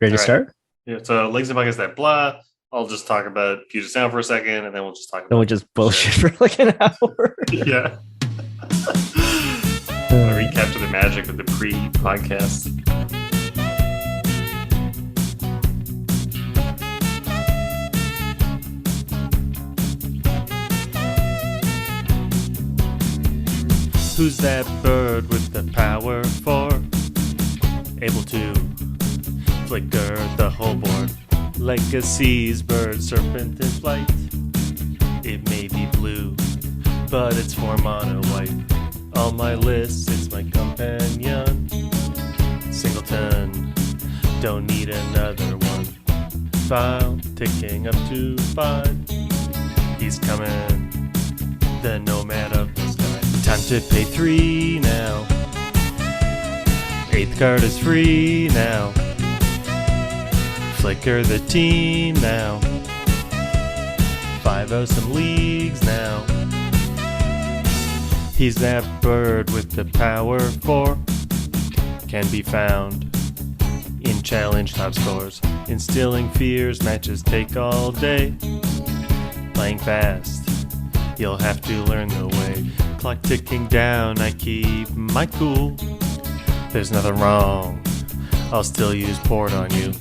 Ready to All right. start? Yeah. So links and podcast that blah. I'll just talk about Puget Sound for a second, and then we'll just talk Then we about just bullshit for like an hour. yeah. Want to recapture the magic of the pre-podcast. Who's that bird with the power for able to flicker the whole board? Legacy's bird, serpent in flight. It may be blue, but it's for mono white. On my list, it's my companion. Singleton, don't need another one. File ticking up to 5. He's coming, the nomad of the sky. Time to pay 3 now. 8th card is free now. Flicker the team now. 5-0 some leagues now. He's that bird with the power for. Can be found in challenge top scores. Instilling fears, matches take all day. Playing fast, you'll have to learn the way. Clock ticking down, I keep my cool. There's nothing wrong, I'll still use port on you.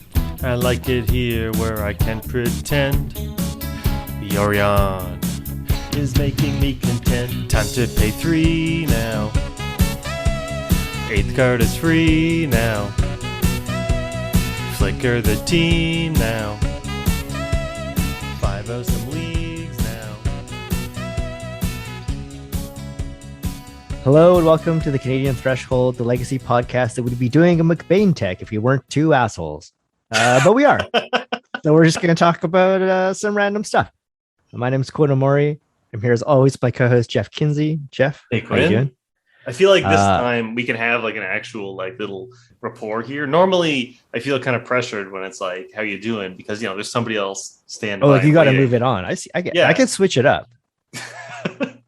I like it here where I can pretend. The Orion is making me content. Time to pay 3 now. 8th card is free now. Flicker the team now. 5-0 some leagues now. Hello and welcome to the Canadian Threshold, the legacy podcast that would be doing a McBain tech if you weren't two assholes. But we are. So we're just going to talk about some random stuff. My name is Quinn Omori. I'm here as always by co-host Jeff Kinsey. Jeff, Hey, how you Quinn. doing? I feel like this time we can have like an actual like little rapport here. Normally, I feel kind of pressured when it's like, "How you doing?" Because there's somebody else standing. Oh, like you got to waiting. move it on. I see. Yeah. I can switch it up.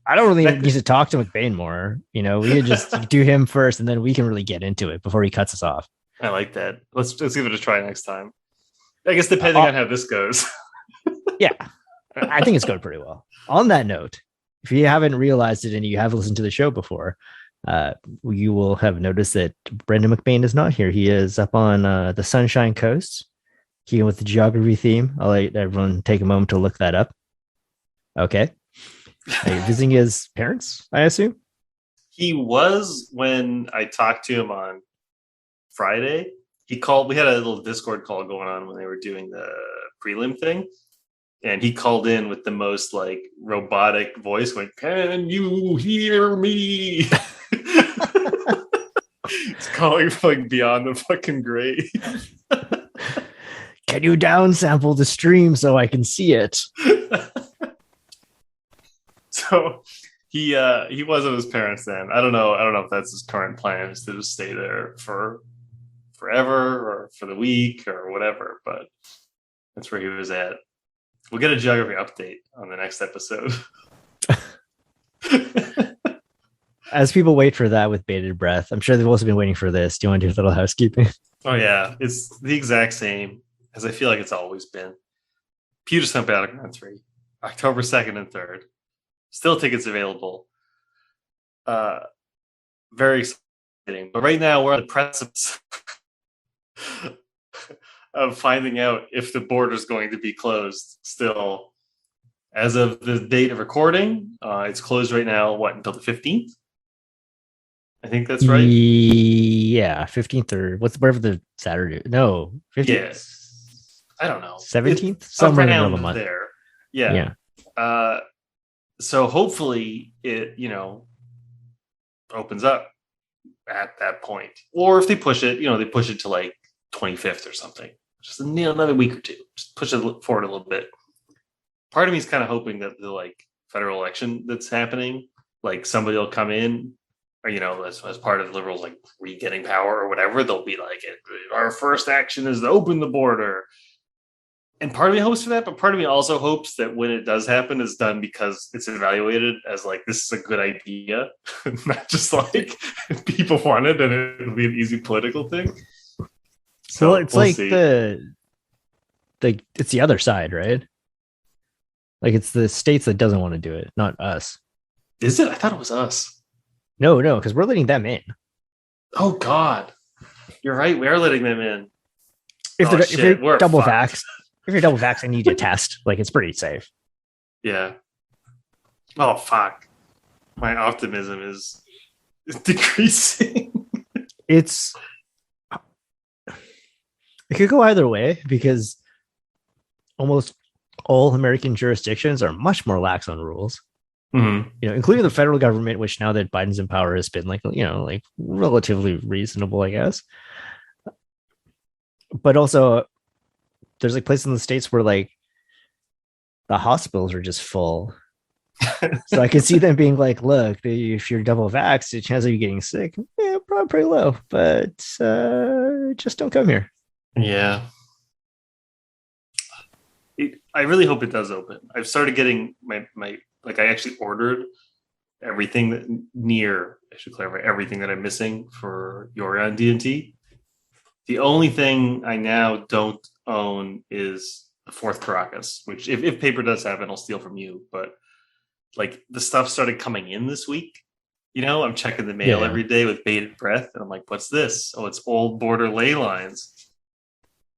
I don't really need to talk to McBain more. We could just do him first, and then we can really get into it before he cuts us off. I like that. Let's give it a try next time. I guess depending on how this goes. Yeah, I think it's going pretty well. On that note, if you haven't realized it and you have listened to the show before, you will have noticed that Brendan McBain is not here. He is up on the Sunshine Coast, keeping with the geography theme. I'll let everyone take a moment to look that up. Okay. Are you visiting his parents, I assume? He was when I talked to him on Friday. He called. We had a little Discord call going on when they were doing the prelim thing. And he called in with the most like robotic voice, going, "Can you hear me?" It's calling like beyond the fucking grave. Can you downsample the stream so I can see it? So he was at his parents then. I don't know if that's his current plan, is to just stay there for forever or for the week or whatever, but that's where he was at. We'll get a geography update on the next episode. As people wait for that with bated breath, I'm sure they've also been waiting for this. Do you want to do a little housekeeping? Oh yeah, it's the exact same as I feel like it's always been. Puget Sound Battleground 3, October 2nd and 3rd. Still tickets available. Very exciting. But right now we're on the precipice of finding out if the border is going to be closed still. As of the date of recording, it's closed right now, until the 15th? I think that's right. Yeah, 15th or whatever the Saturday. No, 15th. Yeah. I don't know. 17th? Somewhere in the middle of the month. There. Yeah. So hopefully it, opens up at that point. Or if they push it, they push it to like 25th or something. Just another week or two. Just push it forward a little bit. Part of me is kind of hoping that the like federal election that's happening, like somebody will come in, or as part of the Liberals like re-getting power or whatever, they'll be like, our first action is to open the border. And part of me hopes for that, but part of me also hopes that when it does happen, it's done because it's evaluated as like, this is a good idea, not just like people want it and it'll be an easy political thing. So So it's we'll like see. it's the other side, right? Like it's the states that doesn't want to do it, not us. Is it? I thought it was us. No, because we're letting them in. Oh God, you're right. We are letting them in. If Oh they're if you're shit, we're double fucked. vaxxed, if you're double vaxxed, I need you to test. Like it's pretty safe. Yeah. Oh fuck. My optimism is decreasing. It's it could go either way because almost all American jurisdictions are much more lax on rules. Mm-hmm. Including the federal government, which now that Biden's in power has been like relatively reasonable, I guess. But also, there's like places in the states where like the hospitals are just full. So I could see them being like, look, if you're double vaxxed, the chance of you getting sick, probably pretty low, but just don't come here. Yeah. I really hope it does open. I've started getting my like I actually ordered everything that I should clarify everything that I'm missing for Yori on D&T. The only thing I now don't own is the fourth Caracas, which if paper does have it, I'll steal from you. But like the stuff started coming in this week. I'm checking the mail every day with bated breath, and I'm like, "What's this? Oh, it's old border ley lines,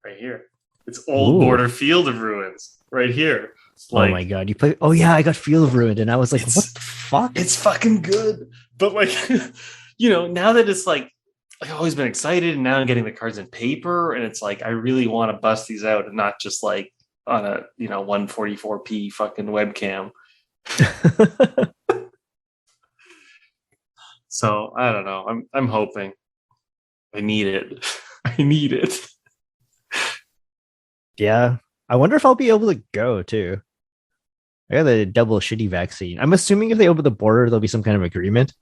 right here. It's old border Field of Ruins, right here." Like, oh my god, you play? Oh yeah, I got Field of Ruined, and I was like, "What the fuck?" It's fucking good, but like, now that it's like I've always been excited, and now I'm getting the cards in paper, and it's like I really want to bust these out, and not just like on a 144p fucking webcam. So I don't know. I'm hoping. I need it. I need it. Yeah, I wonder if I'll be able to go too. I got the double shitty vaccine. I'm assuming if they open the border, there'll be some kind of agreement.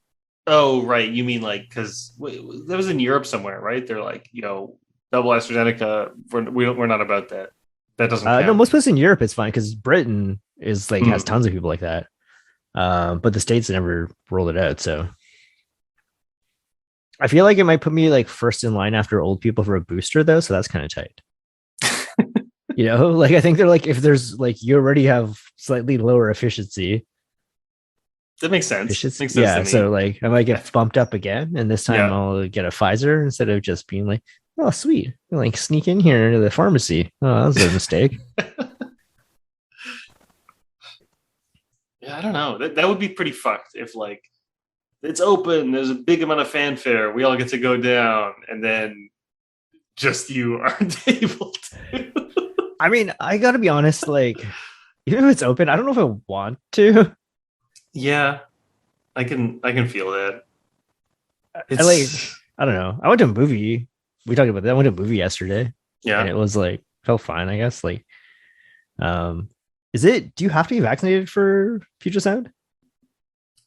Oh, right. You mean like because that was in Europe somewhere, right? They're like, double AstraZeneca. We're not about that. That doesn't count. No, most places in Europe it's fine because Britain is like has tons of people like that. But the States never rolled it out, so I feel like it might put me like first in line after old people for a booster though, so that's kind of tight. Like I think they're like if there's like you already have slightly lower efficiency. That makes sense. Makes sense yeah, so like I might get bumped up again, and this time I'll get a Pfizer instead of just being like, oh sweet, like sneak in here into the pharmacy. Oh, that was a mistake. Yeah, I don't know. That would be pretty fucked if like it's open, there's a big amount of fanfare, we all get to go down, and then just you aren't able to. I mean, I gotta be honest, like even if it's open, I don't know if I want to. Yeah, I can feel that. I don't know. I went to a movie. We talked about that. I went to a movie yesterday. Yeah. And it was like felt fine, I guess. Like, do you have to be vaccinated for Future Sound?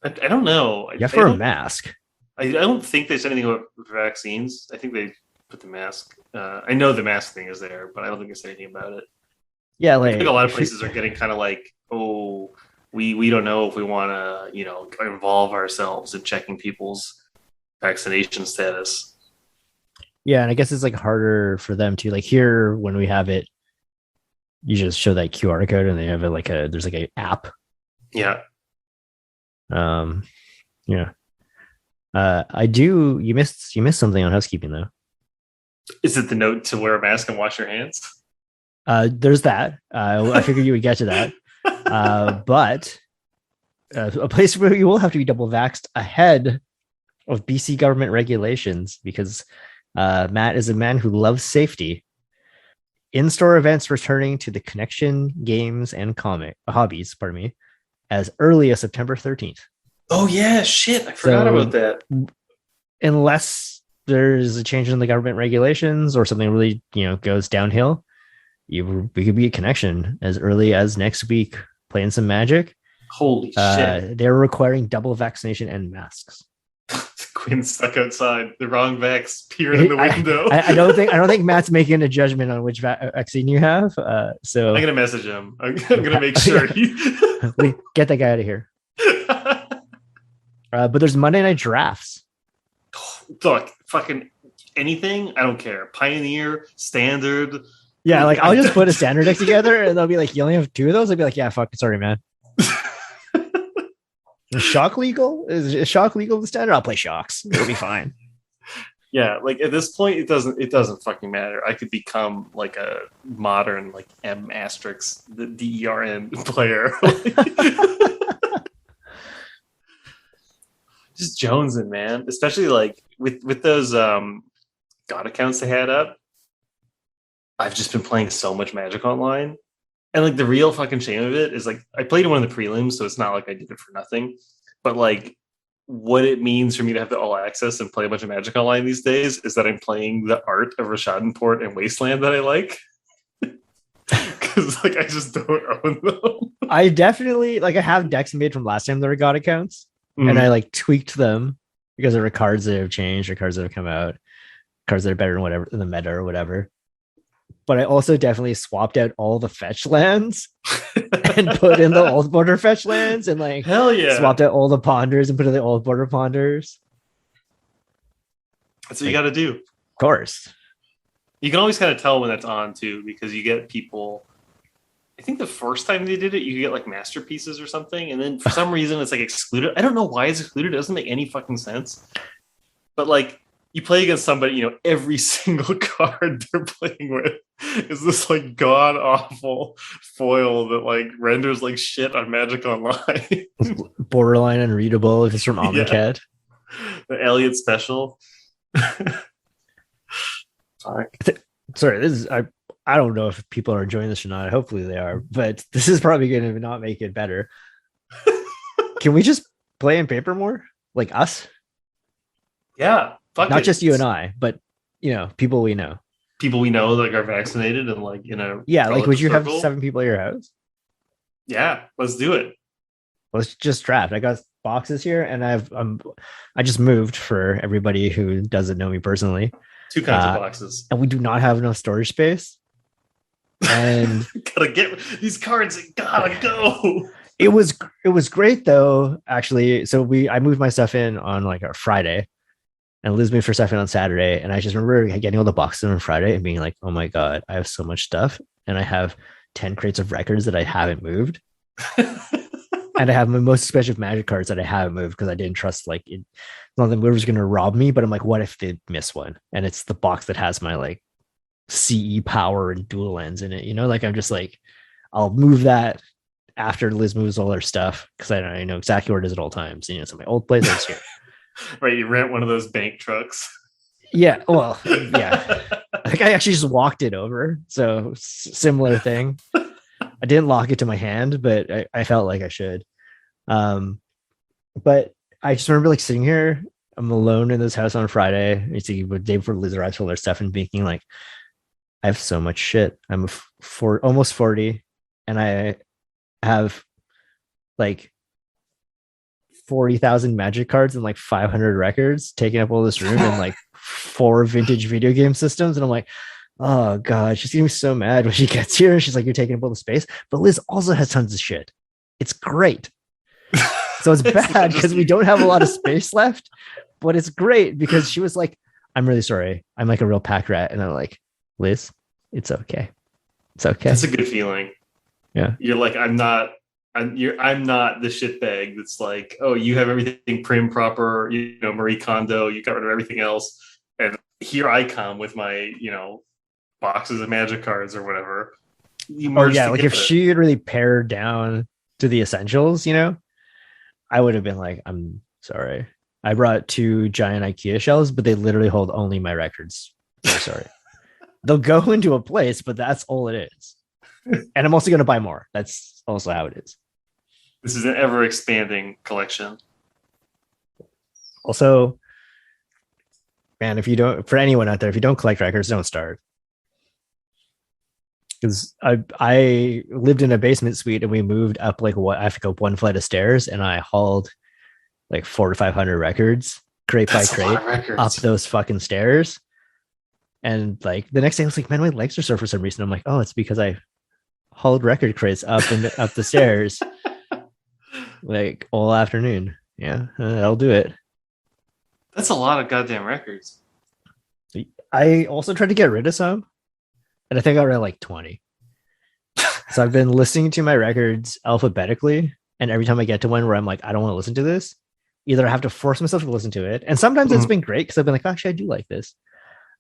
I don't know. You have to wear a mask. I don't think they said anything about vaccines. I think they put the mask. I know the mask thing is there, but I don't think they said anything about it. Yeah, like I think a lot of places are getting kind of like, oh, we don't know if we want to, involve ourselves in checking people's vaccination status. Yeah, and I guess it's like harder for them to like here when we have it, you just show that QR code and they have it like there's like an app. Yeah. Yeah. You missed something on housekeeping though. Is it the note to wear a mask and wash your hands? There's that. I figured you would get to that. But a place where you will have to be double vaxxed ahead of BC government regulations because Matt is a man who loves safety. In-store events returning to the Connection games and hobbies, as early as September 13th. Oh yeah, shit! I forgot about that. Unless there's a change in the government regulations or something really, goes downhill, we could be at Connection as early as next week playing some Magic. Holy shit! They're requiring double vaccination and masks. Quinn stuck outside. The wrong vax peered in the window. I don't think Matt's making a judgment on which vaccine you have. So I'm gonna message him. I'm gonna make sure get that guy out of here. But there's Monday night drafts. Look, fucking anything. I don't care. Pioneer, standard. Yeah, like I'll just put a standard deck together and they'll be like, you only have 2 of those? I'd be like, yeah, fuck, sorry, man. Is shock legal? Is shock legal the standard? I'll play shocks. It'll be fine. Yeah, like at this point, it doesn't fucking matter. I could become like a modern like M asterisk the DERN player. Just jonesing, man. Especially like with those God accounts they had up. I've just been playing so much Magic Online. And like the real fucking shame of it is like I played in one of the prelims, so it's not like I did it for nothing. But like what it means for me to have the all access and play a bunch of Magic Online these days is that I'm playing the art of Rashadenport and Wasteland that I like. Because like I just don't own them. I definitely like I have decks made from last time that were God accounts, and I like tweaked them because there were cards that have changed or cards that have come out, cards that are better than whatever in the meta or whatever. But I also definitely swapped out all the fetch lands and put in the old border fetch lands and like hell yeah, swapped out all the ponders and put in the old border ponders. That's what you got to do. Of course. You can always kind of tell when that's on too, because you get people. I think the first time they did it, you get like masterpieces or something, and then for some reason it's like excluded. I don't know why it's excluded. It doesn't make any fucking sense. But like you play against somebody, you know, every single card they're playing with is this like god awful foil that like renders like shit on Magic Online. Borderline unreadable if it's from Amonkhet. Yeah. The Elliott special. Sorry, this is I don't know if people are enjoying this or not. Hopefully they are, but this is probably going to not make it better. Can we just play in paper more? Like us? Yeah. Not just you and I, but you know, people we know. People we know like are vaccinated and like, you know. Yeah, like would you have 7 people at your house? Yeah, let's do it. Let's just draft. I got boxes here and I just moved for everybody who doesn't know me personally. 2 kinds of boxes. And we do not have enough storage space. And gotta get these cards, gotta go. It was great though, actually. So I moved my stuff in on like a Friday. And Liz moved her stuff in on Saturday. And I just remember getting all the boxes on Friday and being like, oh my God, I have so much stuff. And I have 10 crates of records that I haven't moved. And I have my most expensive Magic cards that I haven't moved because I didn't trust like it. Not that whoever's going to rob me, but I'm like, what if they miss one? And it's the box that has my like CE power and dual lands in it. You know, like I'm just like, I'll move that after Liz moves all her stuff because I know exactly where it is at all times. You know, so my old place is here. Right, you rent one of those bank trucks. Yeah, well, yeah. Like I actually just walked it over, so similar thing. I didn't lock it to my hand, but I felt like I should. But I just remember like sitting here, I'm alone in this house on Friday. It's the day before Liz arrives with all their stuff and thinking like, I have so much shit. I'm almost 40, and I have like 40,000 Magic cards and like 500 records taking up all this room and like 4 vintage video game systems. And I'm like, oh God, she's gonna be so mad when she gets here. She's like, you're taking up all the space. But Liz also has tons of shit. It's great. So it's bad because we don't have a lot of space left, but it's great because she was like, I'm really sorry. I'm like a real pack rat. And I'm like, Liz, it's okay. It's okay. That's a good feeling. Yeah. You're like, I'm not the shitbag that's like, oh, you have everything prim proper, you know, Marie Kondo, you got rid of everything else. And here I come with my, you know, boxes of Magic cards or whatever. Or yeah, like if she had really pared down to the essentials, you know, I would have been like, I'm sorry. I brought 2 giant IKEA shelves, but they literally hold only my records. I'm sorry. They'll go into a place, but that's all it is. And I'm also going to buy more. That's also how it is. This is an ever expanding collection. Also, man, for anyone out there, if you don't collect records, don't start. Because I lived in a basement suite and we moved up I have to go 1 flight of stairs and I hauled like 400 to 500 records, crate by crate, up those fucking stairs. And like the next day I was like, man, my legs are sore for some reason. I'm like, oh, it's because I hauled record crates up the stairs like all afternoon. Yeah, that'll do it. That's a lot of goddamn records. I also tried to get rid of some, and I think I got rid of like 20. So I've been listening to my records alphabetically, and every time I get to one where I'm like, I don't want to listen to this, either I have to force myself to listen to it, and sometimes it's been great because I've been like, actually, I do like this,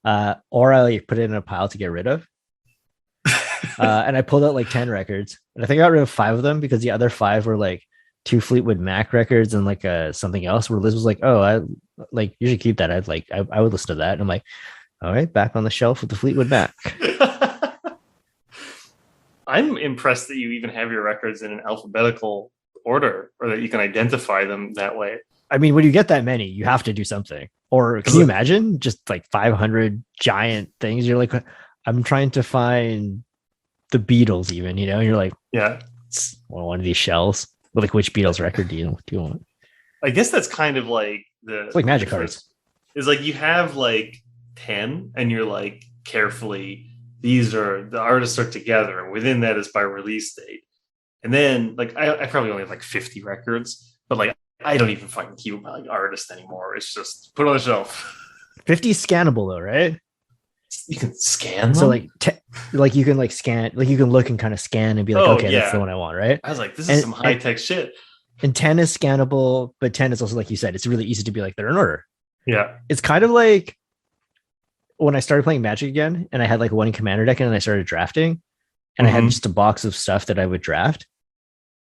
or I like put it in a pile to get rid of. And I pulled out like 10 records, and I think I got rid of 5 of them because the other 5 were like 2 Fleetwood Mac records and like something else where Liz was like, oh, I like, you should keep that. I would listen to that. And I'm like, all right, back on the shelf with the Fleetwood Mac. I'm impressed that you even have your records in an alphabetical order, or that you can identify them that way. I mean, when you get that many, you have to do something. Or can you imagine just like 500 giant things? You're like, I'm trying to find the Beatles, even, you know, and you're like, yeah, one of these shells. Like, which Beatles record do you want? I guess that's kind of like it's like magic cards. Is like you have like 10, and you're like carefully, these are the artists are together, and within that is by release date. And then like I probably only have like 50 records, but like I don't even fucking keep my like artist anymore. It's just put on the shelf. 50 is scannable though, right? You can scan them? So like you can like scan, like you can look and kind of scan and be like, okay, that's the one I want, right? I was like, this is some high-tech shit. And 10 is scannable, but 10 is also, like you said, it's really easy to be like, they're in order. Yeah. It's kind of like when I started playing Magic again, and I had like one commander deck, and I started drafting, and I had just a box of stuff that I would draft,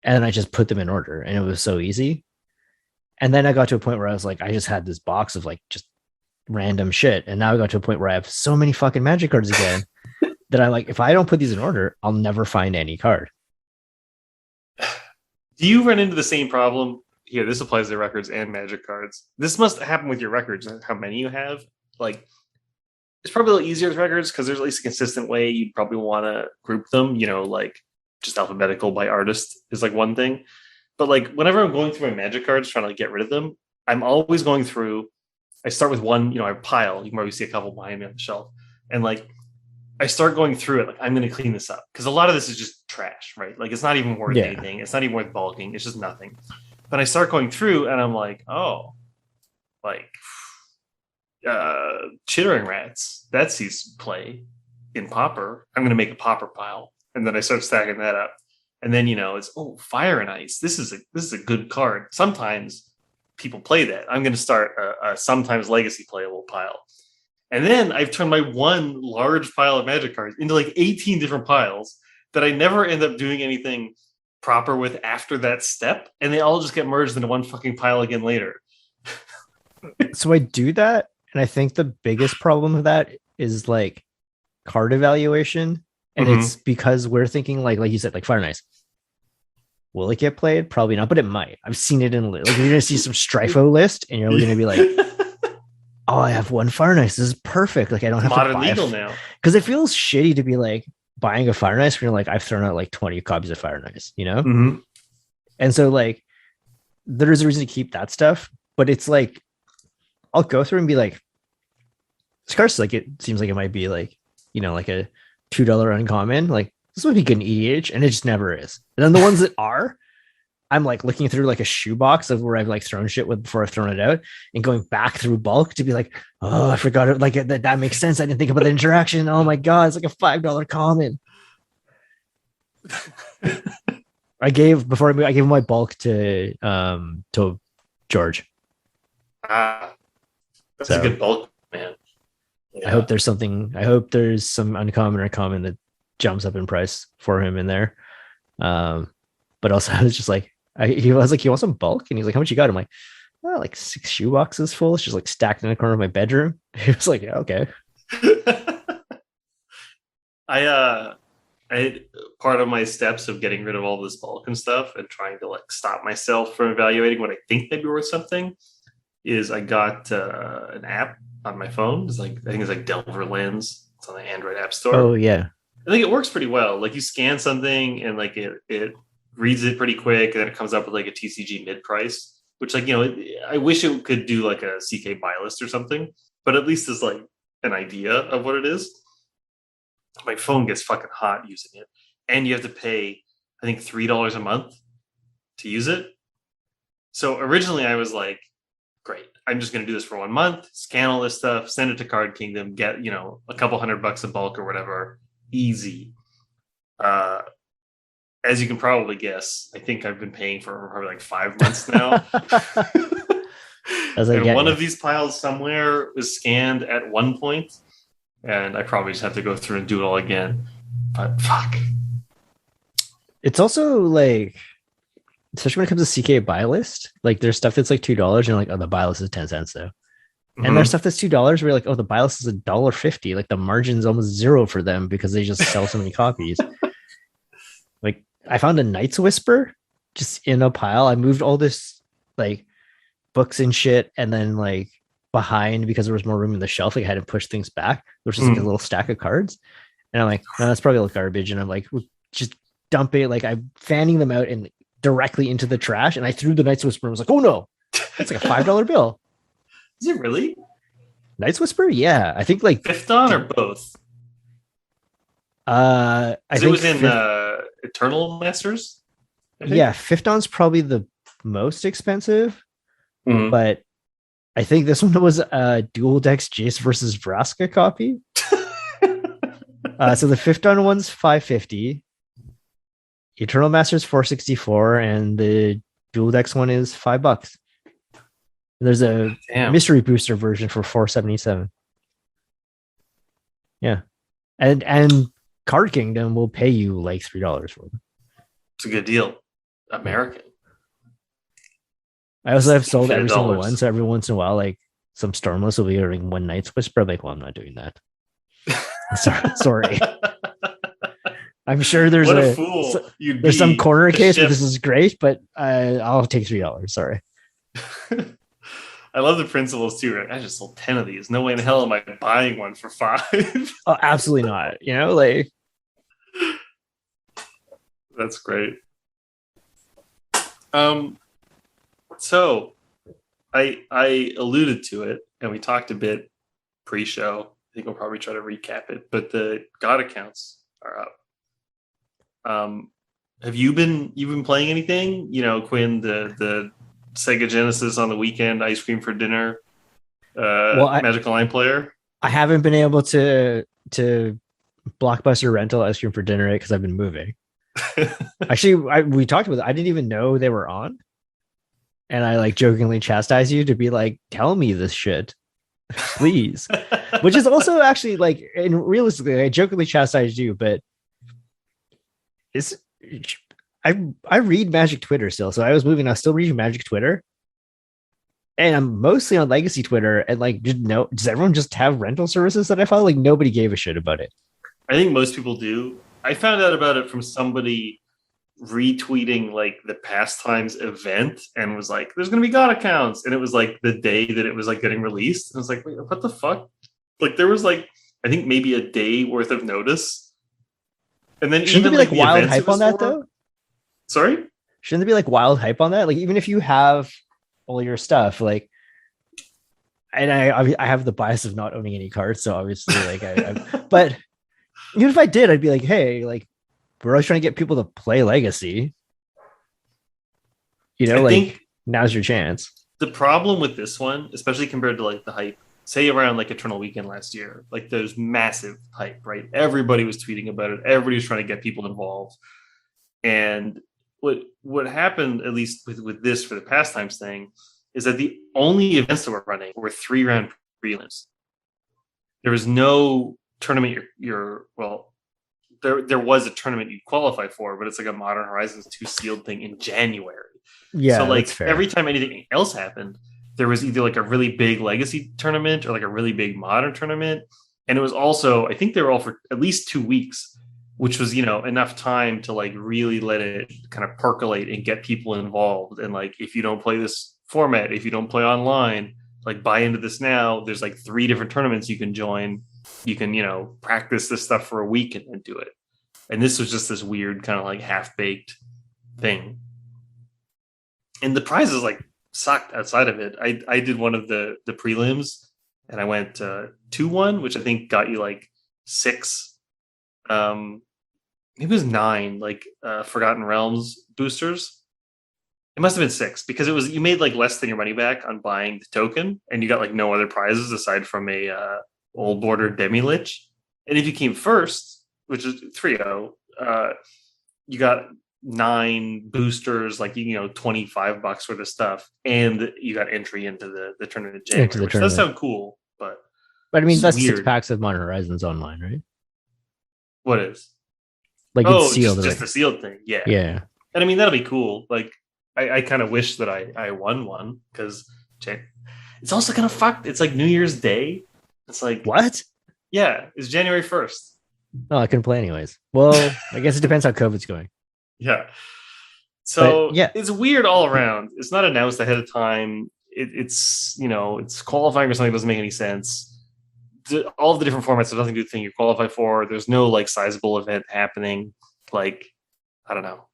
and I just put them in order, and it was so easy. And then I got to a point where I was like, I just had this box of like just random shit, and now I got to a point where I have so many fucking Magic cards again that I like, if I don't put these in order, I'll never find any card. Do you run into the same problem here? This applies to records and Magic cards. This must happen with your records, how many you have. Like, it's probably a little easier with records because there's at least a consistent way you'd probably want to group them, you know, like just alphabetical by artist is like one thing. But like whenever I'm going through my Magic cards trying to like, get rid of them, I'm always going through, I start with one, you know, I pile. You can probably see a couple behind me on the shelf. And like I start going through it, like I'm going to clean this up. Because a lot of this is just trash, right? Like it's not even worth anything. It's not even worth bulking. It's just nothing. But I start going through and I'm like, oh, like Chittering Rats, that sees play in Pauper. I'm going to make a Pauper pile. And then I start stacking that up. And then, you know, it's, oh, Fire and Ice. This is a good card. Sometimes people play that. I'm going to start a sometimes legacy playable pile. And then I've turned my one large pile of Magic cards into like 18 different piles that I never end up doing anything proper with after that step. And they all just get merged into one fucking pile again later. So I do that. And I think the biggest problem with that is like card evaluation. And it's because we're thinking like you said, like Fire and Ice. Will it get played? Probably not, but it might. I've seen it in like you're gonna see some Strifo list, and you're gonna be like, "Oh, I have one Fire and Ice. This is perfect. Like I don't have modern to buy legal now." Because it feels shitty to be like buying a Fire and Ice when you're like, I've thrown out like 20 copies of Fire and Ice, you know? And so like there is a reason to keep that stuff, but it's like I'll go through and be like, this card's like it seems like it might be like, you know, like a $2 uncommon, like this would be good in EDH, and it just never is. And then the ones that are, I'm like looking through like a shoebox of where I've like thrown shit with before I've thrown it out, and going back through bulk to be like, oh, I forgot it. Like that makes sense. I didn't think about the interaction. Oh my god, it's like a $5 common. I gave my bulk to George. That's a good bulk, man. Yeah. I hope there's some uncommon or common that jumps up in price for him in there. But also I was just like, he was like, you want some bulk? And he's like, how much you got? I'm like, oh, like 6 shoeboxes full. It's just like stacked in the corner of my bedroom. He was like, yeah, okay. I part of my steps of getting rid of all this bulk and stuff and trying to like stop myself from evaluating what I think may be worth something is I got an app on my phone. It's like, I think it's like Delver Lens. It's on the Android App Store. Oh yeah. I think it works pretty well. Like you scan something and like it reads it pretty quick, and then it comes up with like a TCG mid price, which like, you know, I wish it could do like a CK buy list or something, but at least is like an idea of what it is. My phone gets fucking hot using it, and you have to pay, I think, $3 a month to use it. So originally I was like, great, I'm just going to do this for 1 month, scan all this stuff, send it to Card Kingdom, get, a couple $100 a bulk or whatever. Easy. As you can probably guess, I think I've been paying for probably like 5 months now. And one of these piles somewhere was scanned at one point, and I probably just have to go through and do it all again. But fuck. It's also like, especially when it comes to CK buy list, like there's stuff that's like $2 and like, oh, the buy list is 10 cents though. And there's stuff that's $2 where you're like, oh, the buy list is $1.50. Like the margin's almost zero for them because they just sell so many copies. Like I found a Knight's Whisper just in a pile. I moved all this like books and shit, and then like behind because there was more room in the shelf. Like I had to push things back. There was just like a little stack of cards, and I'm like, no, that's probably like garbage. And I'm like, just dump it. Like I'm fanning them out and directly into the trash. And I threw the Knight's Whisper and was like, oh no, that's like a $5 bill. Is it really? Knight's Whisper? Yeah, I think like Fifth Dawn or both. I think it was in Eternal Masters. Yeah, Fifth Dawn's probably the most expensive, but I think this one was a dual decks Jace versus Vraska copy. So the Fifth Dawn one's $550, Eternal Masters $464, and the dual decks one is $5. There's a mystery booster version for $477. Yeah, and Card Kingdom will pay you like $3 for them. It's a good deal. American. I also have sold every single one, so every once in a while, like some Stormless will be earning one Knight's Whisper. I'm like, well, I'm not doing that. Sorry. I'm sure there's a fool there's some corner case where this is great, but I'll take $3. Sorry. I love the principles too. Right? I just sold 10 of these. No way in hell am I buying one for $5. Oh, absolutely not. Like that's great. So I alluded to it, and we talked a bit pre-show. I think we'll probably try to recap it, but the God accounts are up. Have you've been playing anything? Quinn, the Sega Genesis on the weekend, ice cream for dinner, Magical Line player. I haven't been able to Blockbuster rental ice cream for dinner because I've been moving. Actually, we talked about it. I didn't even know they were on, and I like jokingly chastised you to be like, "Tell me this shit, please." Which is also actually like, and realistically, I jokingly chastised you, but I read Magic Twitter still. So I was moving. I was still reading Magic Twitter, and I'm mostly on Legacy Twitter. And like, does everyone just have rental services that I follow? Like, nobody gave a shit about it. I think most people do. I found out about it from somebody retweeting like the Pastimes event and was like, "There's gonna be God accounts," and it was like the day that it was like getting released. And I was like, "Wait, what the fuck?" Like there was like I think maybe a day worth of notice, and then shouldn't there be like wild hype on that though? Sorry? Shouldn't there be like wild hype on that? Like even if you have all your stuff, like, and I have the bias of not owning any cards, so obviously like but even if I did, I'd be like, hey, like we're always trying to get people to play Legacy. I like think now's your chance. The problem with this one, especially compared to like the hype, say around like Eternal Weekend last year, like there's massive hype, right? Everybody was tweeting about it. Everybody was trying to get people involved. And what happened, at least with this for the Pastimes thing, is that the only events that were running were 3-round prelims. There was no tournament there was a tournament you'd qualify for, but it's like a Modern Horizons 2 sealed thing in January. Yeah. So like every time anything else happened, there was either like a really big Legacy tournament or like a really big Modern tournament. And it was also, I think they were all for at least 2 weeks, which was, enough time to like really let it kind of percolate and get people involved. And like, if you don't play this format, if you don't play online, like buy into this now, there's like 3 different tournaments you can join. You can, practice this stuff for a week and then do it. And this was just this weird kind of like half-baked thing. And the prizes like sucked outside of it. I did one of the prelims and I went 2-1, which I think got you like 6. It was 9 like Forgotten Realms boosters. It must have been 6 because it was you made like less than your money back on buying the token, and you got like no other prizes aside from a old border demi lich. And if you came first, which is 3-0, you got 9 boosters, like $25 worth of stuff, and you got entry into the tournament in January. Into the which does tournament. sound cool, but I mean, it's that's weird. 6 packs of Modern Horizons online, right? What is? Like it's sealed. just the sealed thing. Yeah. Yeah. And I mean, that'll be cool. Like, I kind of wish that I won one because it's also kind of fucked. It's like New Year's Day. It's like, what? Yeah, it's January 1st. Oh, I couldn't play anyways. Well, I guess it depends how COVID's going. Yeah. So but, yeah, it's weird all around. It's not announced ahead of time. It's it's qualifying for something that doesn't make any sense. All of the different formats have nothing to do with the thing you qualify for. There's no like sizable event happening. Like, I don't know.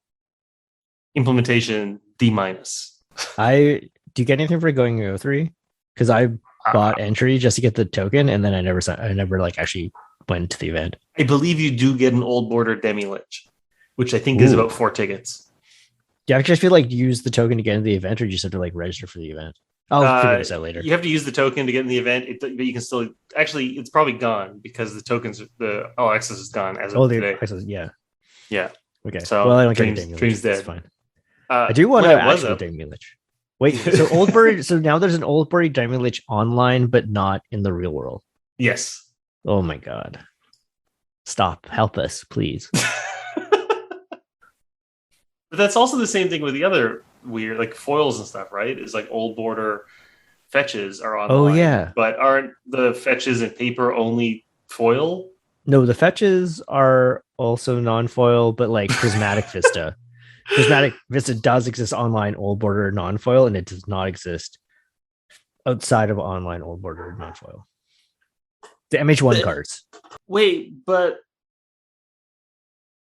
Implementation D-. Do you get anything for going to O3? Because I bought entry just to get the token, and then I never like actually went to the event. I believe you do get an old border demi lich, which I think is about 4 tickets. Do you actually feel like use the token to get into the event, or do you just have to like register for the event? I'll figure this out later. You have to use the token to get in the event, but you can still actually it's probably gone because the all access is gone as of today. Access, yeah. Okay. So well, I don't Dream's, get a Dream's dead. It's fine. I do want to actually Demi Lich. Wait, so Oldbury. So now there's an Oldbury Demi Lich online, but not in the real world. Yes. Oh my god! Stop! Help us, please. But that's also the same thing with the other weird like foils and stuff, right? Is like old border fetches are online. Oh yeah, but aren't the fetches in paper only foil? No, the fetches are also non-foil, but like Prismatic Vista. Prismatic Vista does exist online old border non-foil, and it does not exist outside of online old border non-foil. The MH1 cards. Wait, but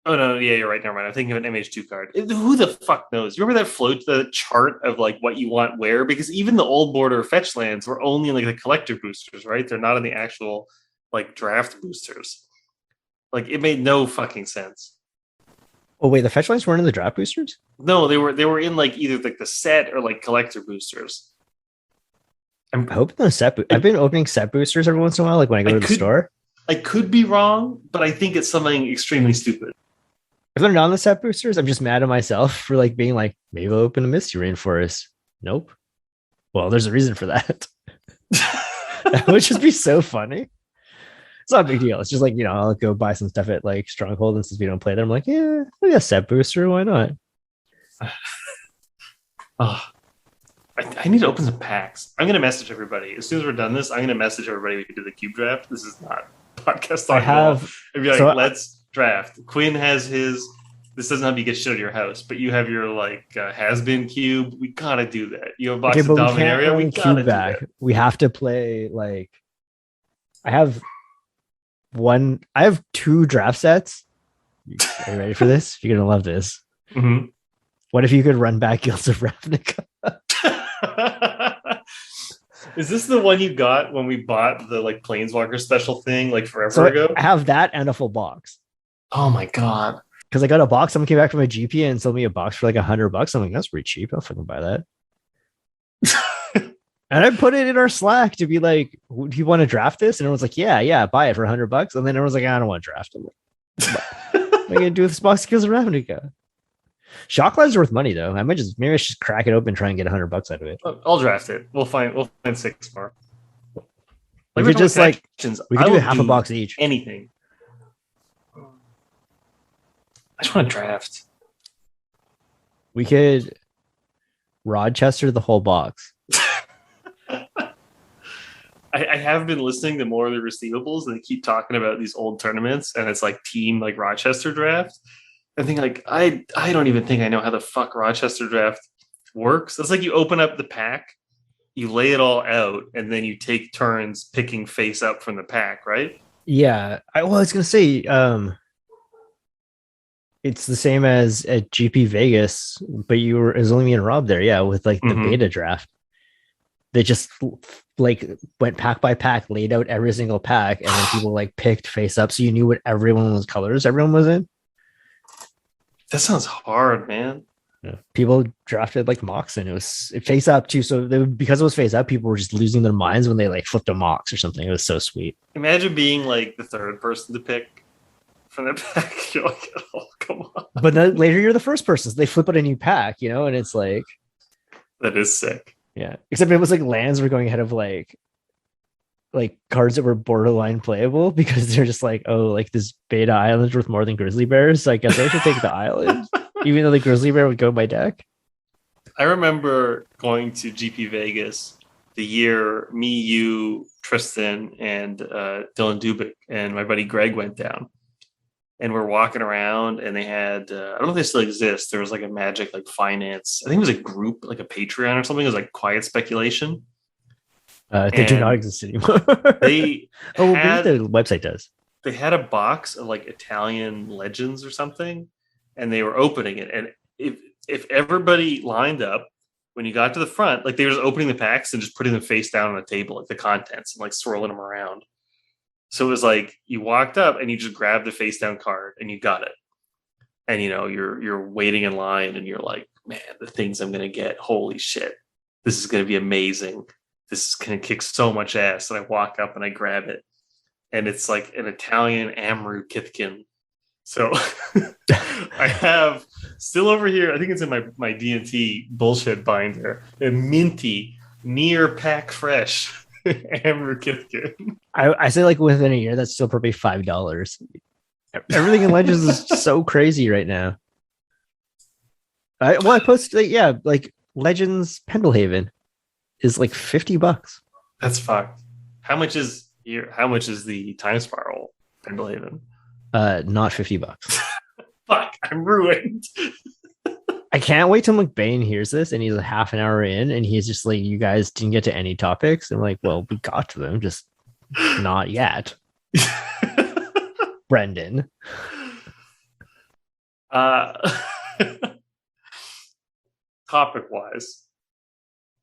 oh no, yeah, you're right. Never mind. I'm thinking of an MH2 card. Who the fuck knows? Remember that the chart of like what you want where? Because even the old border fetch lands were only in like the collector boosters, right? They're not in the actual like draft boosters. Like it made no fucking sense. Oh wait, the fetch lands weren't in the draft boosters? No, they were in like either like the set or like collector boosters. I'm hoping the set. I've been opening set boosters every once in a while, like when I go to the store. I could be wrong, but I think it's something extremely stupid. If they're not on the set boosters, I'm just mad at myself for like being like, maybe I'll open a Misty Rainforest. Nope. Well, there's a reason for that. That would just be so funny. It's not a big deal. It's just like, I'll go buy some stuff at like Stronghold, and since we don't play there, I'm like, yeah, maybe a set booster. Why not? I need to open some packs. I'm going to message everybody. As soon as we're done this, I'm going to message everybody we can do the cube draft. This is not podcast talk. I'd be like, let's draft. Quinn has his. This doesn't help you get shit out of your house, but you have your like has-been cube. We got to do that. You have a box of Dominaria. We got to do that. We have to play like... I have 2 draft sets. Are you ready for this? You're going to love this. Mm-hmm. What if you could run back Guilds of Ravnica? Is this the one you got when we bought the like Planeswalker special thing like forever ago? I have that and a full box. Oh my god! Because I got a box. Someone came back from a GP and sold me a box for like $100. I'm like, that's pretty cheap. I'll fucking buy that. And I put it in our Slack to be like, do you want to draft this? And everyone's like, yeah, buy it for $100. And then everyone's like, I don't want to draft it. What am I gonna do with this box of Guilds of Ravnica? Shocklands are worth money though. Maybe I should just crack it open and try and get $100 out of it. I'll draft it. We'll find 6 more. We could just like we could do half a box each. Anything. I just want to draft. We could Rochester the whole box. I have been listening to more of the receivables, and they keep talking about these old tournaments, and it's like team like Rochester draft. I think like I don't even think I know how the fuck Rochester draft works. It's like you open up the pack, you lay it all out, and then you take turns picking face up from the pack, right? Yeah. I was gonna say it's the same as at GP Vegas, but it was only me and Rob there, yeah, with like the beta draft. They just like went pack by pack, laid out every single pack, and then people like picked face up, so you knew what everyone's colors everyone was in. That sounds hard, man. People drafted like Moxon. It face up too. So because it was face up, people were just losing their minds when they like flipped a Mox or something. It was so sweet. Imagine being like the third person to pick from the pack. You're like, oh, come on. But then later you're the first person. So they flip out a new pack, and it's like that is sick. Yeah. Except it was like lands were going ahead of like cards that were borderline playable because they're just like, oh, like this beta island's worth more than grizzly bears. So I guess I should take the island, even though the grizzly bear would go in my deck. I remember going to GP Vegas the year me, you, Tristan, and Dylan Dubik and my buddy Greg went down. And we're walking around and they had, I don't know if they still exist. There was like a Magic like finance. I think it was a group, like a Patreon or something. It was like Quiet Speculation. They do not exist anymore. They maybe the website does. They had a box of like Italian legends or something, and they were opening it. And if everybody lined up when you got to the front, like they were just opening the packs and just putting them face down on a table, like the contents, and like swirling them around. So it was like you walked up and you just grabbed the face down card and you got it. And you're waiting in line and you're like, man, the things I'm gonna get, holy shit, this is gonna be amazing. This is gonna kick so much ass. And I walk up and I grab it. And it's like an Italian Amru Kithkin. So I have still over here, I think it's in my D&T bullshit binder, a minty, near pack fresh Amru Kithkin. I say like within a year, that's still probably $5. Everything in Legends is so crazy right now. I posted like Legends Pendlehaven is like $50. That's fucked. How much is the Time Spiral Pendlehaven? Not $50. Fuck, I'm ruined. I can't wait till McBain hears this and he's a half an hour in and he's just like, you guys didn't get to any topics. I'm like, well, we got to them, just not yet. Brendan. Topic wise,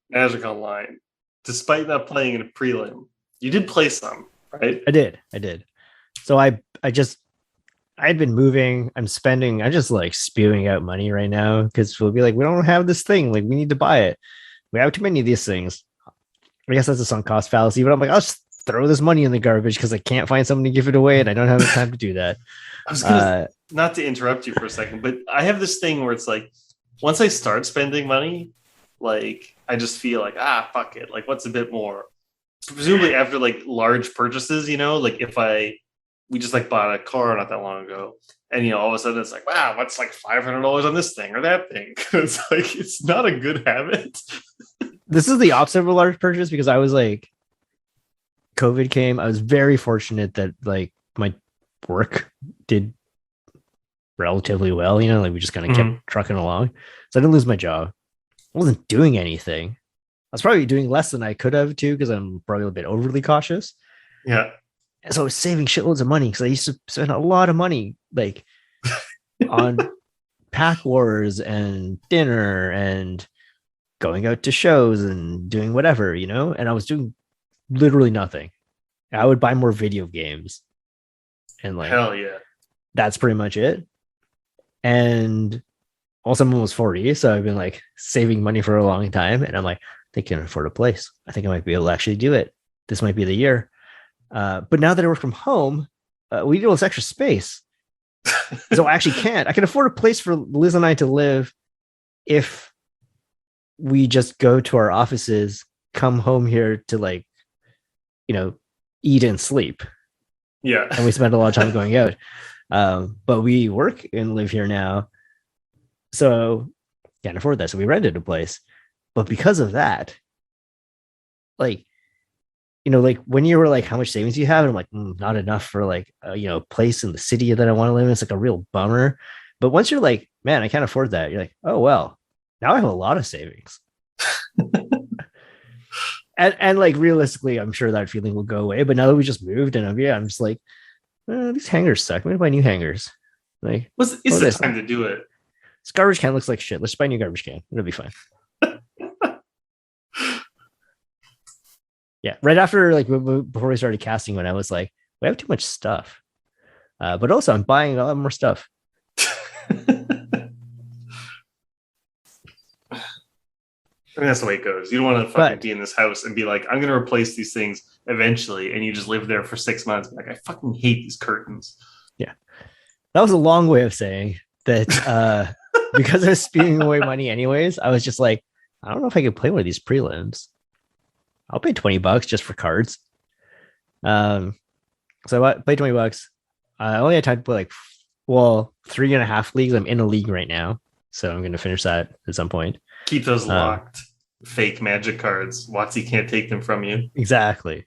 Magic Online, despite not playing in a prelim, you did play some, right? I did. So I had been moving. I'm just like spewing out money right now because we'll be like, we don't have this thing. Like, we need to buy it. We have too many of these things. I guess that's a sunk cost fallacy, but I'm like, I'll just throw this money in the garbage because I can't find someone to give it away and I don't have the time to do that. I was gonna, not to interrupt you for a second, but I have this thing where it's like, once I start spending money, like I just feel like, fuck it. Like, what's a bit more? Presumably after like large purchases, like if we just like bought a car not that long ago, and all of a sudden it's like, wow, what's like $500 on this thing or that thing? It's like, it's not a good habit. This is the opposite of a large purchase because I was like, COVID came. I was very fortunate that like my work did relatively well, like we just kind of kept trucking along. So I didn't lose my job. I wasn't doing anything. I was probably doing less than I could have too, because I'm probably a bit overly cautious. Yeah. And so I was saving shitloads of money because I used to spend a lot of money like on pack wars and dinner and going out to shows and doing whatever, and I was doing literally nothing. I would buy more video games and like, hell yeah, that's pretty much it. And all someone was 40, so I've been like saving money for a long time, and I'm like, they can afford a place. I think I might be able to actually do it. This might be the year. But now that I work from home, we need all this extra space. So I actually can't. I can afford a place for Liz and I to live if we just go to our offices, come home here to like, eat and sleep. Yeah. And we spend a lot of time going out. But we work and live here now. So can't afford that. So we rented a place. But because of that, like, like when you were like, how much savings do you have? And I'm like, not enough for like, a place in the city that I want to live in. It's like a real bummer. But once you're like, man, I can't afford that. You're like, oh, well, now I have a lot of savings. and like realistically, I'm sure that feeling will go away. But now that we just moved and I'm just like, these hangers suck. I'm going to buy new hangers. Like, it's the time to do it. This garbage can looks like shit. Let's buy a new garbage can. It'll be fine. Yeah, right after like before we started casting, when I was like, we have too much stuff, but also I'm buying a lot more stuff. I mean, that's the way it goes. You don't want to fucking be in this house and be like, I'm going to replace these things eventually. And you just live there for 6 months. Like, I fucking hate these curtains. Yeah. That was a long way of saying that because I was spewing away money anyways, I was just like, I don't know if I could play one of these prelims. I'll pay $20 just for cards. So I played $20. I only had time to play 3.5 leagues. I'm in a league right now, so I'm going to finish that at some point. Keep those locked. Fake Magic cards. Watsy can't take them from you. Exactly.